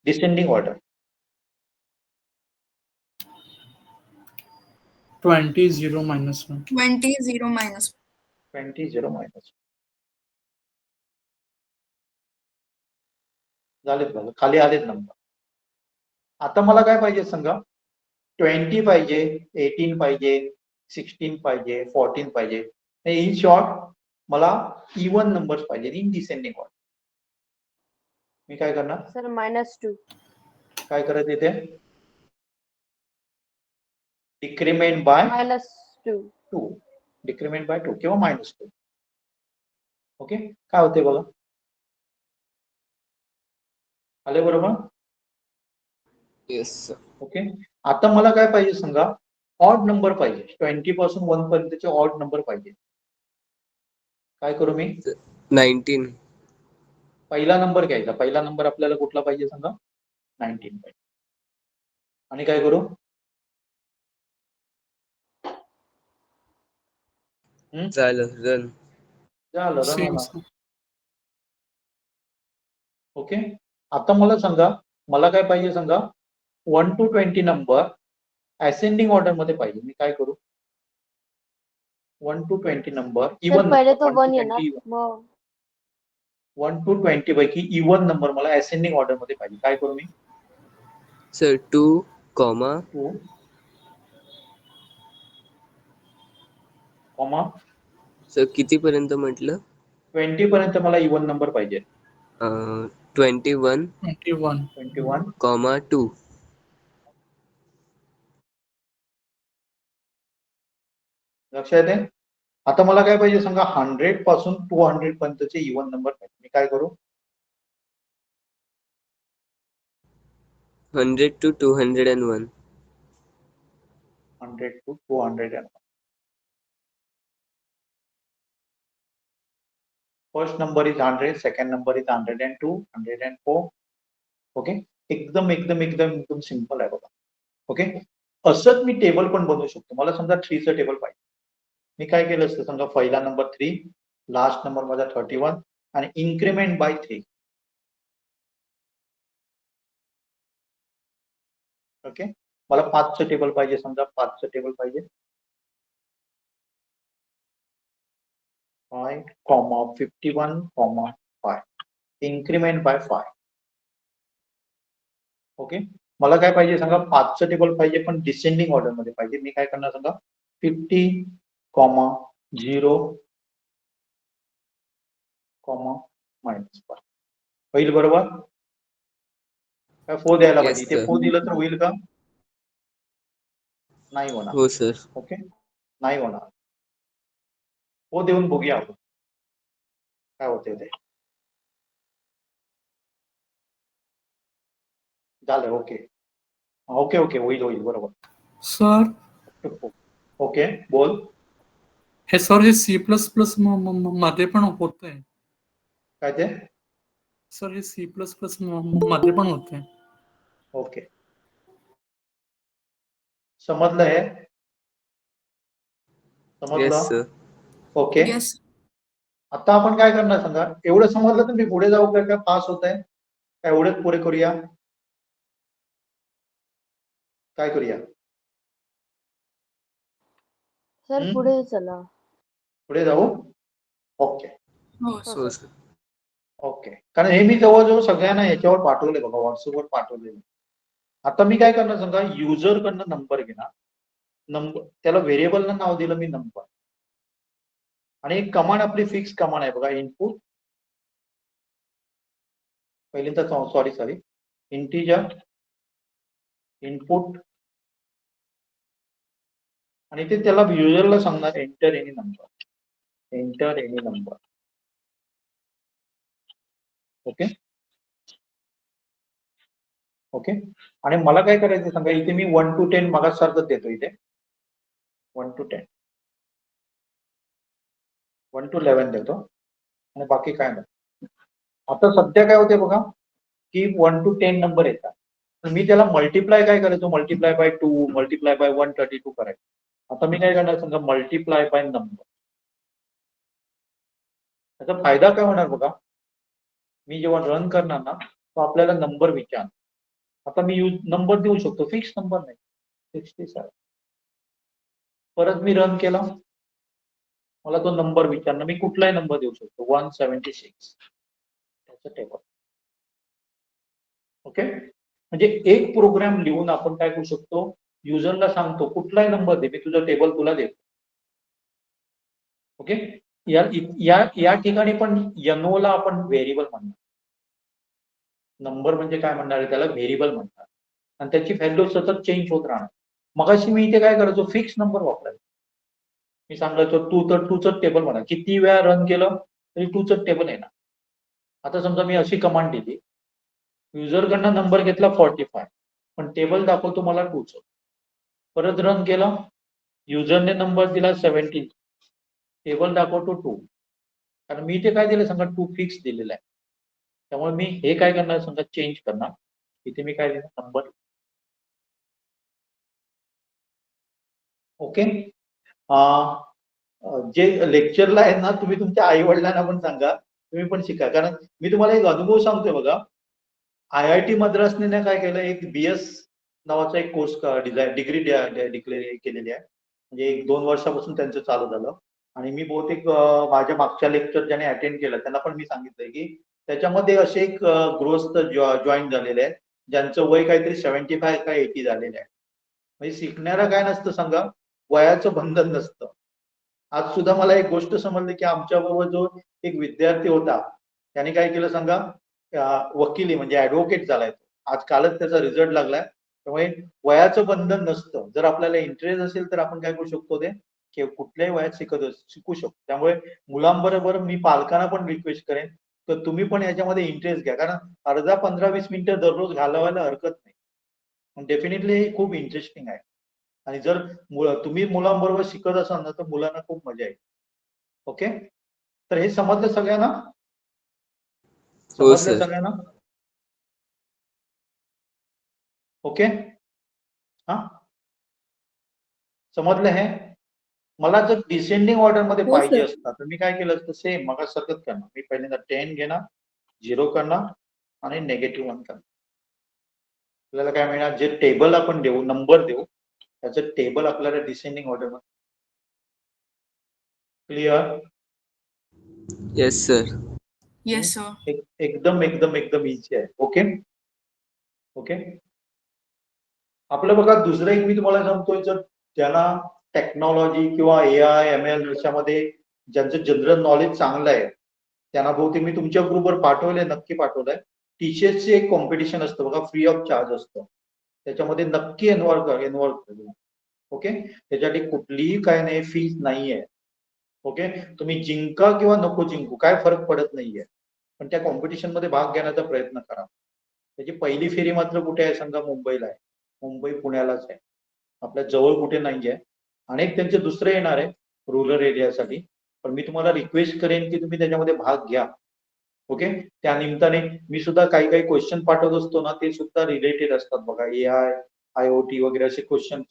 descending order 20 0 minus 1. 20 0 minus 20 0 minus. झालेत बघा, खाली आलेत नंबर. आता मला काय पाहिजे सांगा, 20 पाहिजे, 18 पाहिजे, 16 पाहिजे, 14 पाहिजे. इन शॉर्ट मला इवन नंबर्स पाहिजे इन डिसेंडिंग ऑर्डर. मी काय करणार, सर -2. काय करत येते, डिक्रीमेंट बाय -2. 2. डिक्रीमेंट बाय 2 किंवा -2. ओके, काय होते बघा, आले बरोबर? Yes, sir. ओके. आता मला काय पाहिजे सांगा, ऑड नंबर पाहिजे. 20 पासून 1 पर्यंतचे ऑड नंबर पाहिजे. काय करू मी, 19. पहिला नंबर घ्यायचा. पहिला नंबर आपल्याला कुठला पाहिजे सांगा, 19 पाहिजे. आणि काय करू, झालं, run. झालं, रन Same होणार. sir. ओके. आता मला सांगा, मला काय पाहिजे सांगा, 1 to 20 नंबर असेंडिंग ऑर्डर मध्ये पाहिजे. मी काय करू, 1 to 20 नंबर सर इवन पहिले नंबर, तो 1 to 1 येणार, 20 मग 1 to 20 पैकी इवन नंबर मला असेंडिंग ऑर्डर मध्ये पाहिजे. काय करू मी, Sir, 2, comma. 2 कॉमा Sir, कितीपर्यंत म्हटलं? 20 पर्यंत मला इवन नंबर पाहिजे. 21, 21. 21 comma 2. लक्षात आहे? आता मला काय पाहिजे सांगा, 100 पासून 200 पर्यंतचे इवन नंबर पाहिजे. मी काय करू, 100 to 201. 100 to 200. First number is 100, second number is 102, 104. Okay, एकदम एकदम एकदम एकदम सिंपल आहे बघा. ओके, असंच मी टेबल पण बनवू शकतो. मला समजा 3चं टेबल पाहिजे. मी काय केलं असतं समजा, पहिला नंबर 3, लास्ट नंबर माझा 31 आणि इन्क्रीमेंट बाय 3. ओके, मला 5चं टेबल पाहिजे. समजा 5चं टेबल पाहिजे, 5, 51, 5. Increment bye 5. ओके, मला काय पाहिजे सांगा, 5चं टेबल पाहिजे पण डिसेंडिंग ऑर्डर मध्ये पाहिजे. मी काय करणार सांगा, 50, 0, -5 होईल बरोबर? काय 4 द्यायला Yes, पाहिजे, इथे sir. 4 दिलं तर होईल का? नाही होणार. हो sir. ओके, नाही होणार. 4 देऊन बघूया आपण काय होते ते. झालं. ओके ओके ओके, होईल होईल बरोबर. Sir, ओके, बोल. हे सर हे सी प्लस प्लस मध्ये पण होत आहे. काय ते? सर हे सी प्लस प्लस मध्ये पण होत आहे. ओके, समजलं हे? येस समजलं? सर. ओके. येस. आता आपण काय करणार सांगा? एवढं समजलं तर मी पुढे जाऊ का? काय पास होत आहे? काय एवढंच पुढे करूया? काय करूया? सर पुढे चला. पुढे जाऊ? ओके हो हो हो सर. सर. ओके. कारण हे मी जवळजवळ सगळ्यांना याच्यावर पाठवले बघा, व्हॉट्सअपवर पाठवलेले. आता मी काय करणार सांगा? युजर कडनं नंबर घेणार, नंबर त्याला व्हेरिएबलला नाव दिलं मी नंबर, आणि एक कमांड आपली फिक्स कमांड आहे बघा, इनपुट पहिल्यांदा सॉरी इंटिजर इनपुट, आणि ते त्याला युजरला सांगणार enter any number. Okay okay. आणि मला काय करायचं सांगा, इथे मी 1 to 10 मागासारखं देतो, इथे 1 to 10, 1 to 11 देतो, आणि बाकी काय नाही. आता सध्या काय होते बघा, की 1 to 10 नंबर येतात, तर मी त्याला मल्टिप्लाय काय करायचो, मल्टिप्लाय बाय 2, मल्टिप्लाय बाय 132 करायचो. आता मी काय करणार सांगा, मल्टिप्लाय बाय नंबर. त्याचा फायदा काय होणार बघा, मी जेव्हा रन करणार ना, तो आपल्याला नंबर विचार. आता मी नंबर देऊ शकतो, फिक्स नंबर नाही, 67. परत मी रन केला, मला तो नंबर विचारणार, मी कुठलाही नंबर देऊ शकतो, 176 त्याचं टेबल. ओके. म्हणजे एक प्रोग्राम लिहून आपण काय करू शकतो, युजरला सांगतो कुठलाही नंबर दे, मी तुझं टेबल तुला देतो. ओके. या ठिकाणी पण ला आपण व्हेरिएबल म्हणणार. नंबर म्हणजे काय म्हणणार आहे, त्याला व्हेरिएबल म्हणतात, आणि त्याची व्हॅल्यू सतत चेंज होत राहणार. मगाशी मी इथे काय करायचो, फिक्स नंबर वापरायचो. मी सांगायचो टूचं टेबल म्हणा, किती वेळा रन केलं तरी टूचं टेबल येणार. आता समजा मी अशी कमांड दिली, युजरकडनं नंबर घेतला 45, पण टेबल दाखवतो मला 2चं. परत रन केला, युजरने नंबर दिला 17, टेबल दाखवतो 2, कारण मी इथे काय दिलं सांगा, 2 फिक्स दिलेला आहे. त्यामुळे मी हे काय करणार सांगा, चेंज करणार. इथे मी काय दिलं, नंबर. ओके. जे लेक्चरला आहे ना, तुम्ही तुमच्या आई वडिलांना पण सांगा, तुम्ही पण शिका. कारण मी तुम्हाला एक अनुभव सांगतोय बघा, IIT मद्रासने काय केलं, एक BS नावाचा एक कोर्स डिग्री डिक्लेअर केलेली आहे. म्हणजे 1-2 वर्षापासून त्यांचं चालू झालं, आणि मी बहुतेक माझ्या मागच्या लेक्चर ज्याने अटेंड केलं त्यांना पण मी सांगितलंय की त्याच्यामध्ये असे एक गृहस्थ जॉईन झालेले आहेत, ज्यांचं वय काहीतरी 75 का 80 झालेलं आहे. म्हणजे शिकणारा काय नसतं सांगा, वयाचं बंधन नसतं. आज सुद्धा मला एक गोष्ट समजली की आमच्या बरोबर जो एक विद्यार्थी होता, त्याने काय केलं सांगा, वकिली म्हणजे ऍडव्होकेट झालाय. आज कालच त्याचा रिझल्ट लागलाय. त्यामुळे वयाचं बंधन नसतं. जर आपल्याला इंटरेस्ट असेल तर आपण काय करू शकतो, ते कुठल्याही वयात शिकू शकतो. त्यामुळे मुलांबरोबर मी पालकांना पण रिक्वेस्ट करेन, तर तुम्ही पण याच्यामध्ये इंटरेस्ट घ्या, कारण अर्धा 15-20 मिनिटं दररोज घालवायला हरकत नाही. डेफिनेटली हे खूप इंटरेस्टिंग आहे, आणि जर तुम्ही मुलांबरोबर शिकत असाल ना, तर मुलांना खूप मजा येईल. ओके. तर हे समजलं सगळ्यांना? हो समजलं सर. सगळ्यांना? ओके. हा, समजलं हे? मला जर डिसेंडिंग ऑर्डर मध्ये हो पाहिजे सर. असतात तर मी काय केलं असतं, सेम मग सारखंच करणार. मी पहिल्यांदा 10 घेणार, 0 करणार, आणि -1 करणार. आपल्याला काय मिळणार, जे टेबल आपण देऊ, नंबर देऊ, त्याचं टेबल आपल्याला डिसेंडिंग ऑर्डर मध्ये. Clear? Yes sir. Yes sir. एकदम एकदम एकदम इझी आहे. Okay okay. आपलं बघा, दुसरं एक मी तुम्हाला सांगतोय, जर ज्यांना टेक्नॉलॉजी किंवा AI ML याच्यामध्ये ज्यांचं जनरल नॉलेज चांगलं आहे, त्यांना बहुतेक मी तुमच्या ग्रुपवर पाठवलंय, नक्की पाठवलंय. टीचर्सचे एक कॉम्पिटिशन असतं बघा, फ्री ऑफ चार्ज असतं. त्याच्यामध्ये नक्की इन्व्हॉल्व. ओके. त्याच्यासाठी कुठलीही काय नाही, फीस नाहीये. ओके. तुम्ही जिंका किंवा नको जिंकू, काय फरक पडत नाहीये, पण त्या कॉम्पिटिशन मध्ये भाग घेण्याचा प्रयत्न करा. त्याची पहिली फेरी मात्र कुठे आहे सांगा, मुंबईला आहे. मुंबई पुण्यालाच आहे, आपल्या जवळ कुठे नाहीये. अनेक त्यांचे दुसरे येणार आहे, रुरल एरियासाठी. पण मी तुम्हाला रिक्वेस्ट करेन की तुम्ही त्याच्यामध्ये भाग घ्या. ओके, त्या निमित्ताने मी सुद्धा काही काही क्वेश्चन पाठवत असतो ना, ते सुद्धा रिलेटेड असतात बघा. AI, IoT वगैरे असे क्वेश्चन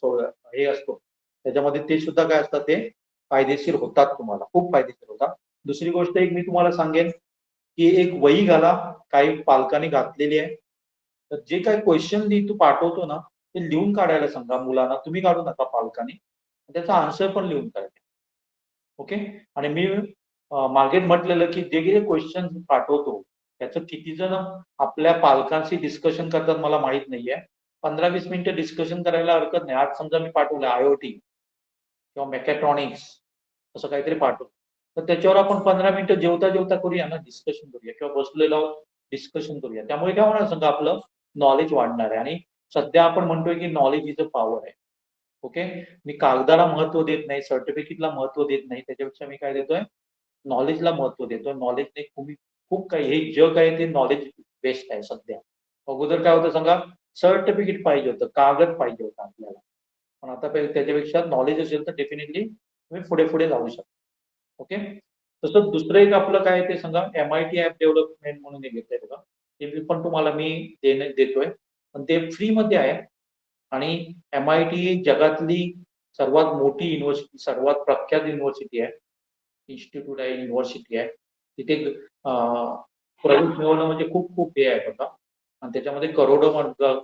हे असतो, त्याच्यामध्ये ते सुद्धा काय असतात, ते फायदेशीर होतात, तुम्हाला खूप फायदेशीर होतात. दुसरी गोष्ट एक मी तुम्हाला सांगेन की एक वही घाला, काही पालकांनी घातलेली आहे. तर जे काही क्वेश्चन तू पाठवतो ना, ते लिहून काढायला सांगा मुलांना. तुम्ही काढू नका, पालकांनी. त्याचा आन्सर पण लिहून काढा. ओके. आणि मी मागे म्हटलेलं की जे जे क्वेश्चन पाठवतो त्याचं किती जण आपल्या पालकांशी डिस्कशन करतात मला माहित नाहीये. 15-20 मिनिटं डिस्कशन करायला हरकत नाही. आज समजा मी पाठवलं IoT किंवा मेकॅट्रॉनिक्स असं काहीतरी पाठवलं, तर त्याच्यावर आपण 15 मिनिटं जेवता जेवता करूया ना, डिस्कशन करूया किंवा बसलेलो डिस्कशन करूया. त्यामुळे काय होणार सांगा, आपलं नॉलेज वाढणार आहे. आणि सध्या आपण म्हणतोय की नॉलेज इज अ पॉवर आहे. ओके. मी कागदाला महत्व देत नाही, सर्टिफिकेटला महत्व देत नाही, त्याच्यापेक्षा मी काय देतोय, नॉलेजला महत्व देतोय. नॉलेजने खूप काही, हे जग आहे ते नॉलेज बेस्ड आहे सध्या. अगोदर काय होतं सांगा, सर्टिफिकेट पाहिजे होतं, कागद पाहिजे होता आपल्याला. पण आता त्याच्यापेक्षा नॉलेज असेल तर डेफिनेटली तुम्ही पुढे पुढे जाऊ शकता. ओके. तसंच दुसरं एक आपलं काय ते सांगा, MIT ऍप डेव्हलपमेंट म्हणून एक घेतलंय बघा. ते पण तुम्हाला मी देतोय, पण ते फ्री मध्ये आहे. आणि MIT जगातली सर्वात मोठी युनिव्हर्सिटी, सर्वात प्रख्यात युनिव्हर्सिटी आहे, इन्स्टिट्यूट आहे, युनिव्हर्सिटी आहे. तिथे प्रवेश मिळवणं म्हणजे खूप खूप हे आहे बघा. आणि त्याच्यामध्ये करोडो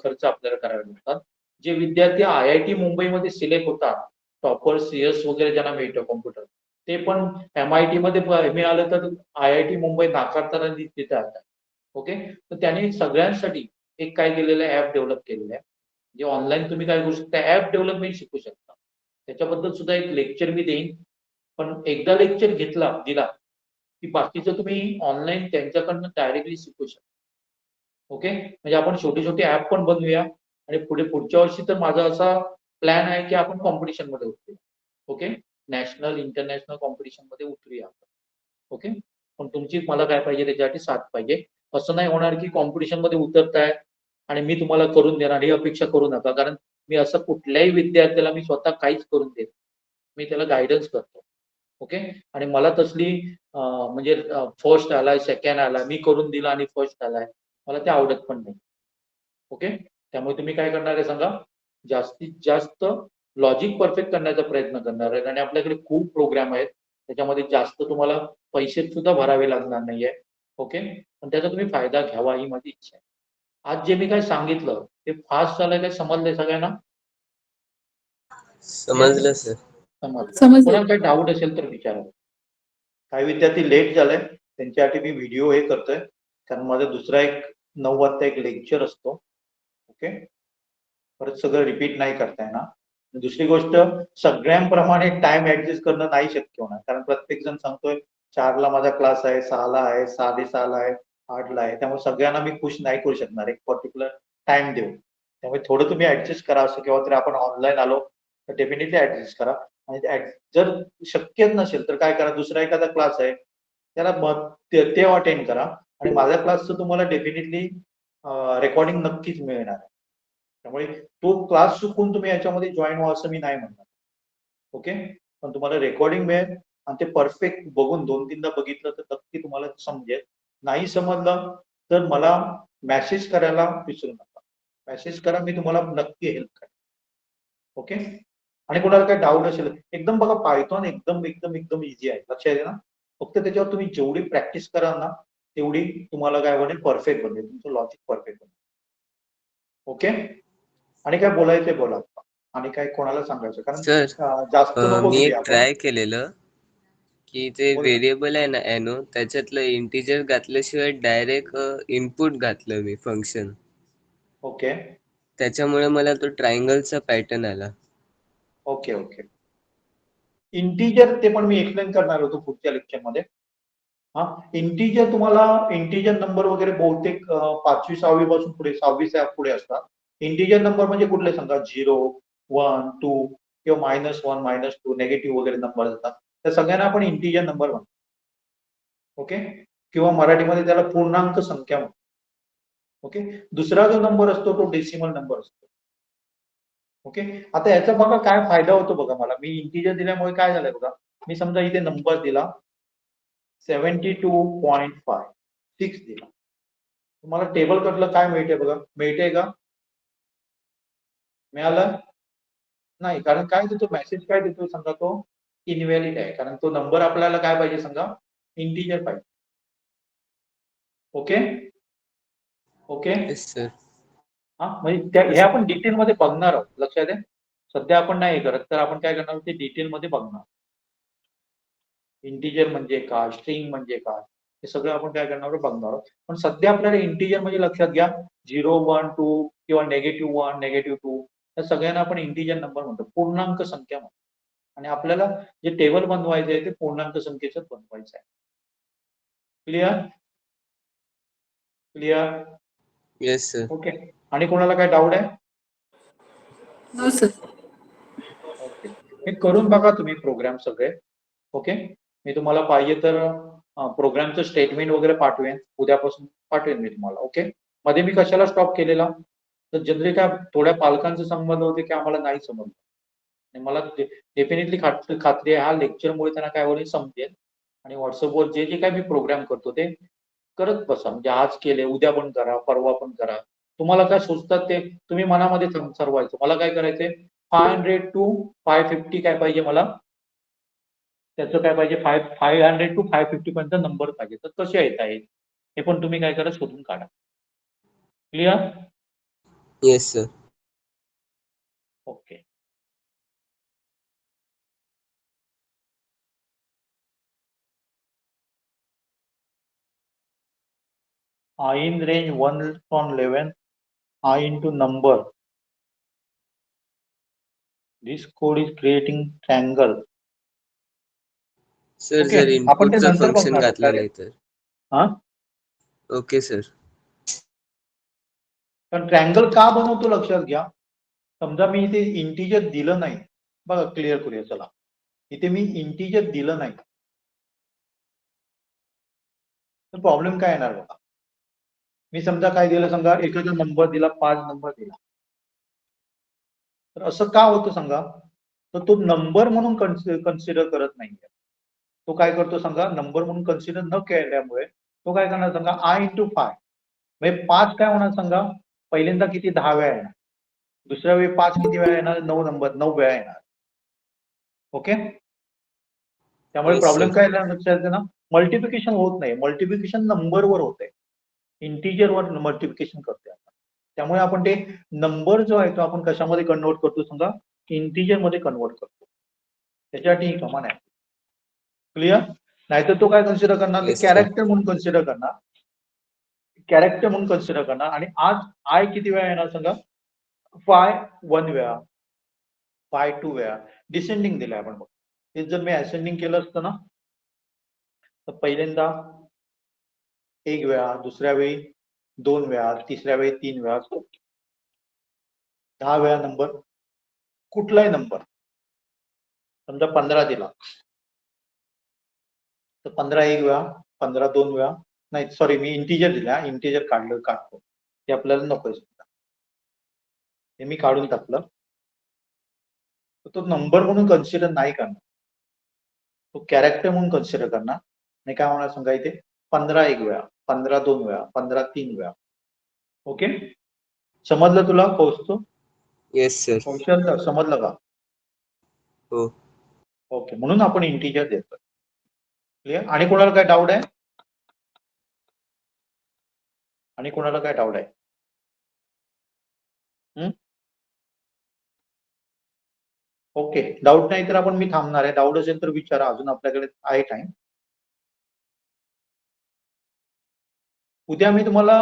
खर्च आपल्याला करावे लागतात. जे विद्यार्थी IIT मुंबईमध्ये सिलेक्ट होतात, टॉपर CS वगैरे ज्यांना मिळतं कॉम्प्युटर, ते पण MIT मध्ये मिळालं तर IIT मुंबई नाकारताना तिथे जातात. ओके. तर त्यांनी सगळ्यांसाठी एक काय केलेलं आहे, ऍप डेव्हलप केलेलं आहे. जे ऑनलाईन तुम्ही काय करू शकता, ऍप डेव्हलपमेंट शिकू शकता. त्याच्याबद्दल सुद्धा एक लेक्चर मी देईन. पण एकदा लेक्चर दिला की बाकीचं तुम्ही ऑनलाईन त्यांच्याकडनं डायरेक्टली शिकू शकता. ओके. म्हणजे आपण छोटे छोटे ऍप पण बनवूया. आणि पुढच्या वर्षी तर माझा असा प्लॅन आहे की आपण कॉम्पिटिशन मध्ये उतरूया. ओके. नॅशनल इंटरनॅशनल कॉम्पिटिशन मध्ये उतरूया. ओके. पण तुमची मला काय पाहिजे, त्याच्यासाठी साथ पाहिजे. असं नाही होणार की कॉम्पिटिशन मध्ये उतरताय आणि मी तुम्हाला करून देणार, ही अपेक्षा करू नका. कारण मी असं कुठल्याही विद्यार्थ्याला मी स्वतः काहीच करून देत, मी त्याला गायडन्स करतो. ओके. आणि मला तसली म्हणजे फर्स्ट आलाय, सेकंड आलाय, मी करून दिला आणि फर्स्ट आलाय, मला ते आवडत पण नाही. ओके. त्यामुळे तुम्ही काय करणार आहे सांगा, जास्तीत जास्त लॉजिक परफेक्ट करण्याचा प्रयत्न करणार आहे. आणि आपल्याकडे खूप प्रोग्राम आहेत, त्याच्यामध्ये जास्त तुम्हाला पैसे सुद्धा भरावे लागणार नाहीये. ओके. पण त्याचा तुम्ही फायदा घ्यावा, ही माझी इच्छा आहे. आज जे मी काय सांगितलं ते फास्ट झालंय, काय समजलंय सगळ्यांना? समजलं सर. समजलं. कोणाला काही डाऊट असेल तर विचारा. काही विद्यार्थी लेट झालाय, त्यांच्यासाठी मी व्हिडिओ हे करतोय, कारण माझा दुसरा एक 9 वाजता एक लेक्चर असतो. ओके. परत सगळं रिपीट नाही करता येणार. दुसरी गोष्ट, सगळ्यांप्रमाणे टाइम ऍडजस्ट करणं नाही शक्य होणार, कारण प्रत्येक जण सांगतोय 4ला माझा क्लास आहे, 6ला आहे, 6:30ला आहे, 8ला आहे. त्यामुळे सगळ्यांना मी खुश नाही करू शकणार एक पर्टिक्युलर टाइम देऊन. त्यामुळे थोडं तुम्ही ऍडजस्ट करा. असं केव्हा तरी आपण ऑनलाईन आलो तर डेफिनेटली ऍडजस्ट करा. आणि जर शक्य नसेल तर काय करा, दुसरा एखादा क्लास आहे त्याला ते अटेंड करा. आणि माझ्या क्लासचं तुम्हाला डेफिनेटली रेकॉर्डिंग नक्कीच मिळणार आहे. त्यामुळे तो क्लास चुकून तुम्ही याच्यामध्ये जॉईन व्हा असं मी नाही म्हणणार. ओके. पण तुम्हाला रेकॉर्डिंग मिळेल आणि ते परफेक्ट बघून 2-3दा बघितलं तर नक्की तुम्हाला समजेल. नाही समजलं तर मला मेसेज करायला विसरू नका. मेसेज करा, मी तुम्हाला नक्की हेल्प करेन. ओके. आणि कोणाला काही डाऊट असेल, एकदम बघा पायथॉन एकदम एकदम एकदम इझी आहे, लक्षात येईल ना. फक्त त्याच्यावर तुम्ही जेवढी प्रॅक्टिस कराल ना, तेवढी तुम्हाला काय बनेल, परफेक्ट बनेल, तुमचं लॉजिक परफेक्ट बनेल. ओके. आणि काय बोलायचंय बोला, आणि काय कोणाला सांगायचं, कारण सर जास्त नको मी घेऊया एक आपण. ट्राय केलेलं की ते बोल ना. व्हेरिएबल आहे ना एनो, त्याच्यातलं इंटिजर घातल्याशिवाय डायरेक्ट इनपुट घातलं मी फंक्शन. ओके. त्याच्यामुळे मला तो ट्रायंगलचा पॅटर्न आला. ओके. ओके. इंटिजर ते पण मी एक्सप्लेन करणार होतो पुढच्या लेक्चरमध्ये. हा, इंटिजर तुम्हाला इंटिजर नंबर वगैरे बहुतेक 5वी 6वी पासून पुढे, 6वी पुढे असतात. इंटिजर नंबर म्हणजे कुठले सांगा, 0, 1, 2 किंवा -1, -2 नेगेटिव्ह वगैरे नंबर असतात. त्या सगळ्यांना आपण इंटिजर नंबर म्हणतो. ओके. किंवा मराठीमध्ये त्याला पूर्णांक संख्या म्हणतो. ओके. दुसरा जो नंबर असतो तो डेसिमल नंबर असतो. ओके. आता याचा बघा काय फायदा होतो बघा मला, मी इंटिजर दिल्यामुळे काय झालंय बघा, मी समजा इथे नंबर दिला 72.56 दिला. तुम्हाला टेबल कडलं काय मिळते बघा, मिळते का? मिळालं नाही, कारण काय देतो मेसेज, काय देतो सांगा, तो इनव्हॅलिड आहे, कारण तो नंबर आपल्याला काय पाहिजे सांगा, इंटिजर पाहिजे. Okay okay. Yes sir. हा म्हणजे हे आपण डिटेल मध्ये बघणार आहोत, लक्षात आहे. सध्या आपण नाही करत, तर आपण काय करणार ते डिटेल मध्ये बघणार. इंटिजर म्हणजे काय, स्ट्रिंग म्हणजे काय, हे सगळं आपण काय करणार बघणार आहोत. पण सध्या आपल्याला इंटिजर म्हणजे लक्षात घ्या 0, 1, 2 किंवा -1, -2 या सगळ्यांना आपण इंटिजर नंबर म्हणतो, पूर्णांक संख्या म्हणतो. आणि आपल्याला जे टेबल बनवायचं आहे ते पूर्णांक संख्येचं बनवायचं आहे. Clear clear. Yes sir. Okay. आणि कोणाला काय डाऊट आहे? No sir. ओके. हे करून बघा तुम्ही प्रोग्राम सगळे. ओके. मी तुम्हाला पाहिजे तर प्रोग्रामचं स्टेटमेंट वगैरे पाठवेन, उद्यापासून पाठवेन मी तुम्हाला. ओके. मध्ये मी कशाला स्टॉप केलेला, तर जनरली काय थोड्या पालकांचे संबंध होते की आम्हाला नाही समजलं, आणि मला डेफिनेटली खात्री आहे हा लेक्चरमुळे त्यांना काय होईल समजेल. आणि व्हॉट्सअपवर जे जे काय मी प्रोग्राम करतो ते करत बसा, म्हणजे आज केले उद्या पण करा, परवा पण करा. तुम्हाला काय सुचतात ते तुम्ही मनामध्ये ठरवायचं. मला काय करायचंय 500 to 550 काय पाहिजे मला, त्याचं काय पाहिजे 500 to 550 पर्यंत नंबर पाहिजे. तर कसे येत आहेत हे पण तुम्ही काय करा, शोधून काढा. Clear. Yes sir. Okay. I in range 1 from 11, I into number. This code is creating triangle. Sir okay. जर आपण ते इनपुटचं नंतर फंक्शन बघणार आहोत. घातलं नाही तर. हा, ओके सर. पण ट्रँगल का बनवतो लक्षात घ्या. समजा मी इथे इंटिजर दिलं नाही, बघा क्लिअर करूया चला. इथे मी इंटिजर दिलं नाही तर प्रॉब्लेम काय येणार बघा. मी समजा काय दिलं, समजा एखादा नंबर दिला, 5 नंबर दिला, तर असं का होतं सांगा, तर तो नंबर म्हणून कन्सिडर करत नाहीये. तो काय करतो सांगा, नंबर म्हणून कन्सिडर न केल्यामुळे तो काय करणार सांगा, I into 5 म्हणजे 5 काय होणार सांगा, पहिल्यांदा किती 10 वेळा येणार, दुसऱ्या वेळी 5 किती वेळा येणार, 9 वेळा येणार. ओके. त्यामुळे Yes, प्रॉब्लेम sir. काय येणार लक्षात येते ना, मल्टिप्लिकेशन होत नाही, मल्टिप्लिकेशन नंबरवर होत आहे, इंटिजरवर मल्टिप्लिकेशन करतोय आपण. त्यामुळे आपण ते नंबर जो आहे तो आपण कशामध्ये कन्वर्ट करतो सांगा, इंटिजर मध्ये कन्वर्ट करतो. त्याच्यासाठी ही कमांड आहे. क्लिअर. नाहीतर तो काय कन्सिडर करणार, Yes, sir. कॅरेक्टर म्हणून कन्सिडर करणार, कॅरेक्टर म्हणून कन्सिडर करणार. आणि आज आय किती वेळा येणार सांगा, 1 वेळा, 2 वेळा. डिसेंडिंग दिलंय आपण बघ. हे जर मी असेंडिंग केलं असतं ना, तर पहिल्यांदा 1 वेळा, दुसऱ्या वेळी 2 वेळा, तिसऱ्या वेळी 3 वेळा, 10 वेळा नंबर, कुठलाही नंबर. समजा 15 दिला तर 15 1 वेळा, 15 2 वेळा, नाही सॉरी मी इंटिजर दिला, इंटिजर काढतो ते आपल्याला नकोय समजा, हे मी काढून टाकलं. तर तो नंबर म्हणून कन्सिडर नाही करणार, तो कॅरेक्टर म्हणून कन्सिडर करणार. आणि काय होणार सांगा, इथे 15 1 वेळा, 15 2 वेळा, 15 3 वेळा. ओके. समजलं तुला पोहोचतो? Yes sir. कौशल समजलं का? हो. ओके. म्हणून आपण इंटिजर देतोय. क्लिअर. आणि कोणाला काय डाऊट आहे? आणि कोणाला काय डाऊट आहे? ओके. डाऊट नाही तर आपण मी थांबणार आहे. डाऊट असेल तर विचारा, अजून आपल्याकडे आहे टाइम. उद्या मी तुम्हाला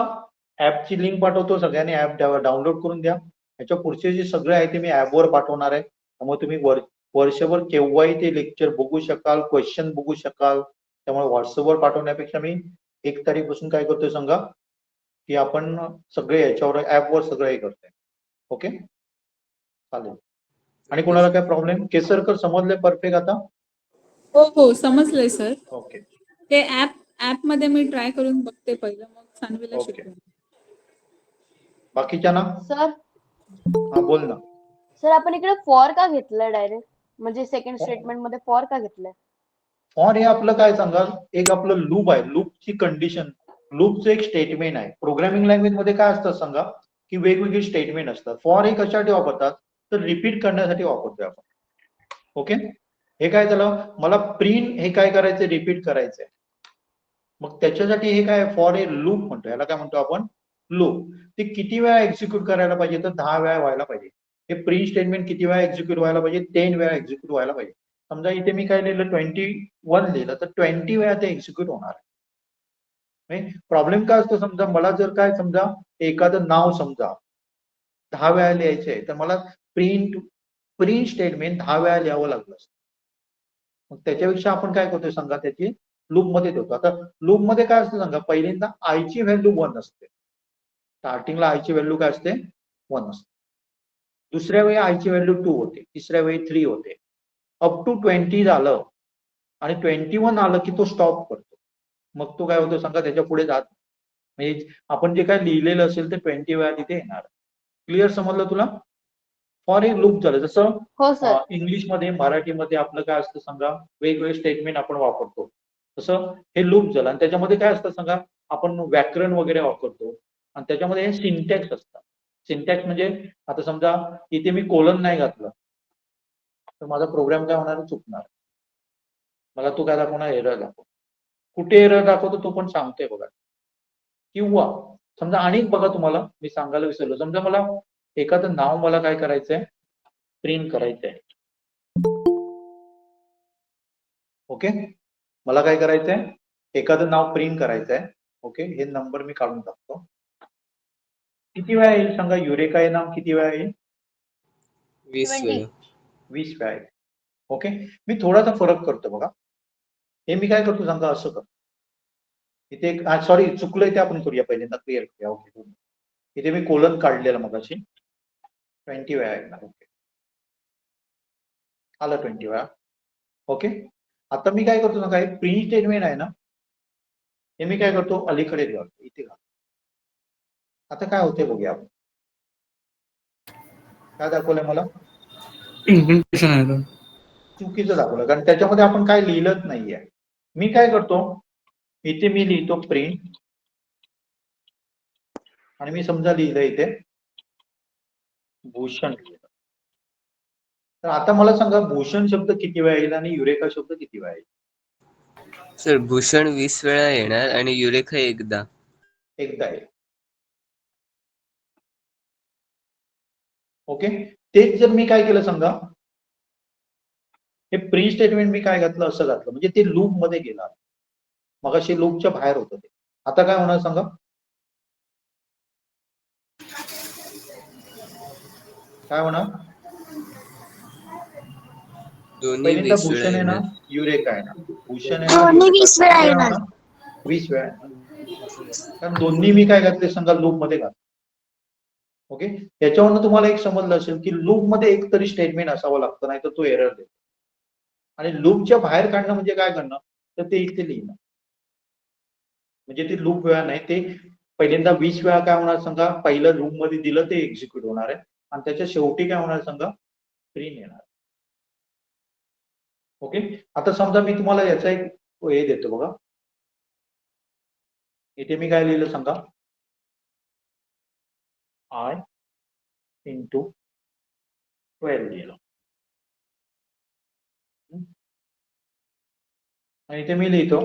ऍपची लिंक पाठवतो, सगळ्यांनी ऍप डाउनलोड करून द्या. याच्या पुढचे जे सगळे आहे ते मी ऍपवर पाठवणार आहे. त्यामुळे तुम्ही वर्षभर केव्हाही ते लेक्चर बघू शकाल, क्वेश्चन बघू शकाल. त्यामुळे व्हॉट्सअपवर पाठवण्यापेक्षा मी 1 तारीखपासून काय करतोय सांगा, की आपण सगळे याच्यावर ऍपवर सगळं हे करतोय. ओके. चालेल. आणि कोणाला काय प्रॉब्लेम? केसरकर समजले परफेक्ट आता? हो हो समजलंय सर. ओके. ते ऍप मध्ये मी ट्राय करून बघते पहिलं, मग सानवीला ओके. शिकवेन. बाकीच्या ना? सर हा बोल ना. सर आपण इकडे फॉर का घेतलंय डायरेक्ट, म्हणजे सेकंड स्टेटमेंट मध्ये फॉर का घेतलंय? फॉर हे आपलं काय सांगा, एक आपलं लूप आहे, लूपची कंडिशन, लूपचं एक स्टेटमेंट आहे. प्रोग्रामिंग लँग्वेज मध्ये काय असतं सांगा, की वेगवेगळे स्टेटमेंट असतात. फॉर हे कशासाठी वापरतात, तर रिपीट करण्यासाठी वापरतोय आपण. ओके, हे काय झालं, मला प्रिंट हे काय करायचं, रिपीट करायचंय. मग त्याच्यासाठी हे काय, फॉर हे लूप म्हणतो, याला काय म्हणतो आपण, लूप. ते किती वेळा एक्झिक्यूट करायला पाहिजे, तर 10 वेळा व्हायला पाहिजे. हे प्रिंट स्टेटमेंट किती वेळा एक्झिक्यूट व्हायला पाहिजे, 10 वेळा एक्झिक्यूट व्हायला पाहिजे. समजा इथे मी काय लिहिलं 21 लिहिलं, तर 20 वेळा ते एक्झिक्यूट होणार आहे. प्रॉब्लेम काय असतो, समजा मला जर काय, समजा एखादं नाव समजा 10 वेळा लिहायचं आहे, तर मला प्रिंट स्टेटमेंट 10 वेळा लिहावं लागलं असतं. मग त्याच्यापेक्षा आपण काय करतोय सांगा, त्याची लूप मध्ये ठेवतो. आता लूप मध्ये काय असतं सांगा, पहिल्यांदा आयची व्हॅल्यू 1 असते. स्टार्टिंगला आयची व्हॅल्यू काय असते, 1 असते. दुसऱ्या वेळी आयची व्हॅल्यू 2 होते, तिसऱ्या वेळी 3 होते, अप टू 20 झालं आणि 21 आलं की तो स्टॉप करतो. मग तो काय होतो सांगा, त्याच्या पुढे जात, म्हणजे आपण जे काय लिहिलेलं असेल ते 20 वेळा तिथे येणार. क्लिअर समजलं तुला? फॉर एक लूप झालं. जसं हो सर. इंग्लिशमध्ये, मराठीमध्ये आपलं काय असतं सांगा, वेगवेगळे स्टेटमेंट आपण वापरतो. तसं हे लूप झालं. आणि त्याच्यामध्ये काय असतं सांगा, आपण व्याकरण वगैरे वापरतो आणि त्याच्यामध्ये हे सिंटॅक्स असतात. सिंटॅक्स म्हणजे आता समजा इथे मी कोलन नाही घातलं तर माझा प्रोग्राम काय होणार, चुकणार. मला तो काय दाखवणार, एरर दाखव. कुठे एरर दाखवतो तो पण सांगतोय बघा. किंवा समजा आणि बघा, तुम्हाला मी सांगायला विसरलो, समजा मला एखादं नाव मला काय करायचंय, प्रिंट करायचंय. ओके, मला काय करायचंय, एखादं नाव प्रिंट करायचंय. ओके, हे नंबर मी काढून टाकतो. किती वेळा येईल सांगा, युरेका हे नाव किती वेळा येईल, 20 वेळा. 20 वेळा येईल. ओके, मी थोडासा फरक करतो बघा. हे मी काय करतो सांगा, असं करतो. इथे सॉरी चुकलंय, ते आपण करूया, पहिल्यांदा क्लिअर करूया. ओके, इथे मी कोलन काढलेलं मगाशी, 20 वेळा येणार. ओके, आलं 20 वेळा. ओके, आता मी काय करतो सांगा, प्रिंट स्टेटमेंट आहे ना, हे मी काय करतो, अलीकडे घालतो, इथे घालतो. आता काय होते बघूया आपण. काय दाखवलंय मला, इंडेंटेशन आहे तर. चुकीचं दाखवलं, कारण त्याच्यामध्ये आपण काय लिहिलंच नाहीये. मी काय करतो, इथे मी लिहितो प्रिंट, आणि मी समजा लिहिलं इथे भूषण लिहिलं. तर आता मला सांगा, भूषण शब्द किती वेळा येईल आणि युरेका शब्द किती वेळा येईल. सर भूषण 20 वेळा येणार आणि युरेका एकदा. येईल. ओके, तेच जर मी काय केलं सांगा, हे प्रिंट स्टेटमेंट मी काय घातलं, असं घातलं, म्हणजे ते लूप मध्ये गेलं. मगाशी लूपच्या बाहेर होतं ते. आता काय होणार सांगा, काय होणार, दोन्ही पहिल्यांदा 20 वेळा भूषण आहे ना, येणार. युरेका आहे ना, भूषण आहे ना, 20 वेळा येणार, 20 वेळा. कारण दोन्ही मी काय घातले सांगा, लूप मध्ये घातले. ओके, याच्यावरून तुम्हाला एक समजलं असेल की लूप मध्ये एक तरी स्टेटमेंट असावं लागतं, नाही तर तो एरर देतो. आणि लूपच्या बाहेर काढणं म्हणजे काय करणं, तर ते इथे लिहिणं. म्हणजे ते लूप वेळा नाही, ते पहिल्यांदा 20 वेळा काय होणार सांगा, पहिलं लूप मध्ये दिलं ते एक्झिक्यूट होणार आहे आणि त्याच्या शेवटी काय होणार सांगा, प्रिंट येणार. ओके, आता समजा मी तुम्हाला याचा एक हे देतो बघा. इथे मी काय लिहिलं सांगा, I into 12 लिहिलं. आणि इथे मी लिहितो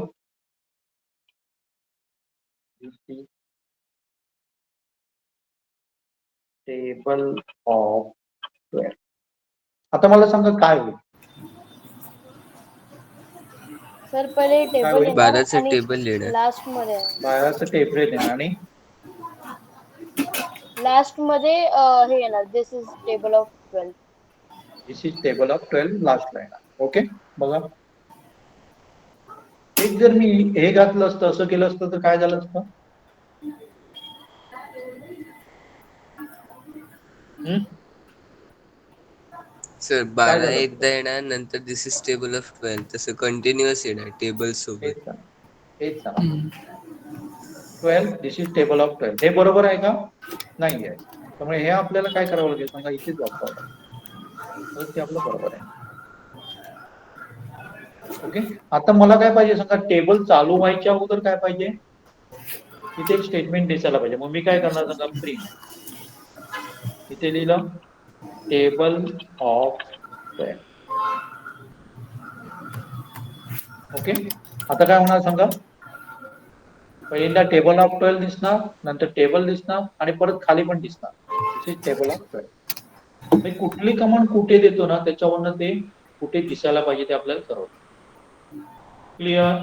टेबल ऑफ 12. आता मला सांगा काय होईल. सर पहिले टेबल होईल? येणार 12चं आणि टेबल लिहिणार. लास्ट मध्ये 12चं टेबल येणार आणि लास्ट मध्ये हे येणार, this is table of 12. This is table of 12 लास्टला येणार. ओके, बघा, एक जर मी हे घातलं असतं, असं केलं असतं तर काय झालं असतं, सर काय 12 झालं एकदा येणार, नंतर दिस इज टेबल ऑफ 12 तसं कंटिन्युअस येणार टेबल सोबत. हेच झालं. 12 दिस इज टेबल ऑफ 12 हे बरोबर आहे का, नाही आहे. त्यामुळे हे आपल्याला काय करावं लागेल सांगा, इथेच वापरावं लागेल, तर ते आपलं बरोबर आहे. ओके. आता मला काय पाहिजे सांगा, टेबल चालू व्हायच्या अगोदर काय पाहिजे, इथे एक स्टेटमेंट दिसायला पाहिजे. मग मी काय करणार सांगा, प्रिंट, इथे लिहिलं टेबल ऑफ स्क्वेअर. ओके. आता काय होणार सांगा, पहिल्यांदा टेबल ऑफ 12 दिसणार, नंतर टेबल दिसणार आणि परत खाली पण दिसणार टेबल ऑफ 12. कुठली कमांड कुठे देतो ना त्याच्यावरनं ते कुठे दिसायला पाहिजे ते आपल्याला ठरवतं. क्लिअर?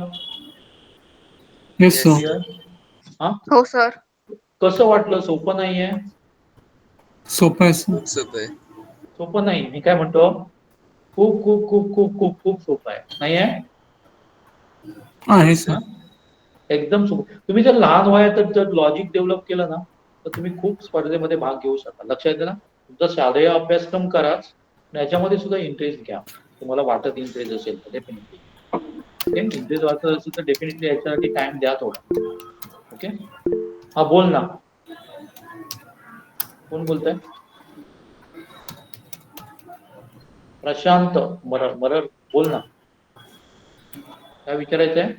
Yes sir. क्लिअर? हा, हो सर. कसं वाटलं? सोपं नाहीये? सोपं आहे सर. खूप सोपं आहे. सोपं नाही, मी काय म्हणतो, खूप खूप खूप खूप खूप खूप सोपं आहे. नाहीये? आहे सर. एकदम सोपं. तुम्ही जर लहान वयातच जर लॉजिक डेव्हलप केलं ना तर तुम्ही खूप स्पर्धेमध्ये भाग घेऊ शकता. लक्षात येतं ना? तुमचा शालेय अभ्यासक्रम कराच, याच्यामध्ये सुद्धा इंटरेस्ट घ्या. तुम्हाला वाटत इंटरेस्ट असेल तर डेफिनेटली. इंटरेस्ट वाटत असेल तर डेफिनेटली याच्यासाठी टाइम द्या थोडा. ओके. हा, बोल ना. कोण बोलतंय? प्रशांत मरर. मरर, बोल ना. काय विचारायचंय?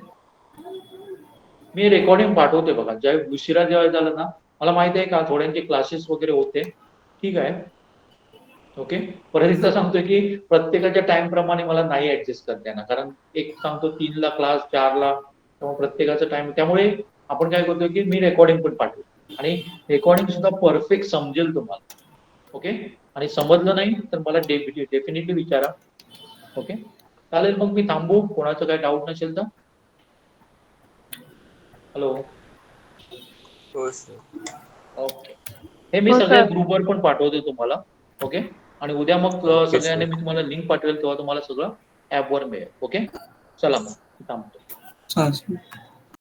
मी रेकॉर्डिंग पाठवते बघा. ज्या उशिरा जेव्हा झालं ना, मला माहिती आहे का थोड्यांचे क्लासेस वगैरे होते, ठीक आहे. ओके. परत एकदा सांगतोय की प्रत्येकाच्या टाइम प्रमाणे मला नाही ऍडजस्ट करता येणार, कारण एक सांगतो 3 ला क्लास, 4 ला, तेव्हा प्रत्येकाचा टाइम. त्यामुळे आपण काय करतोय की मी रेकॉर्डिंग पण पाठवतो आणि रेकॉर्डिंग सुद्धा परफेक्ट समजेल तुम्हाला. ओके. आणि समजलं नाही तर मला डेफिनेटली विचारा. ओके. चालेल, मग मी थांबू, कोणाचं काही डाऊट नसेल तर. हॅलो. हो सर. ओके. हे मी हो, सगळ्या सर. ग्रुपवर पण पाठवते तुम्हाला. ओके. आणि उद्या मग ओके, सगळ्यांनी सर. मी तुम्हाला लिंक पाठवेल, तेव्हा तुम्हाला सगळं ऍपवर मिळेल. ओके. चला मग थांबतो. चालेल.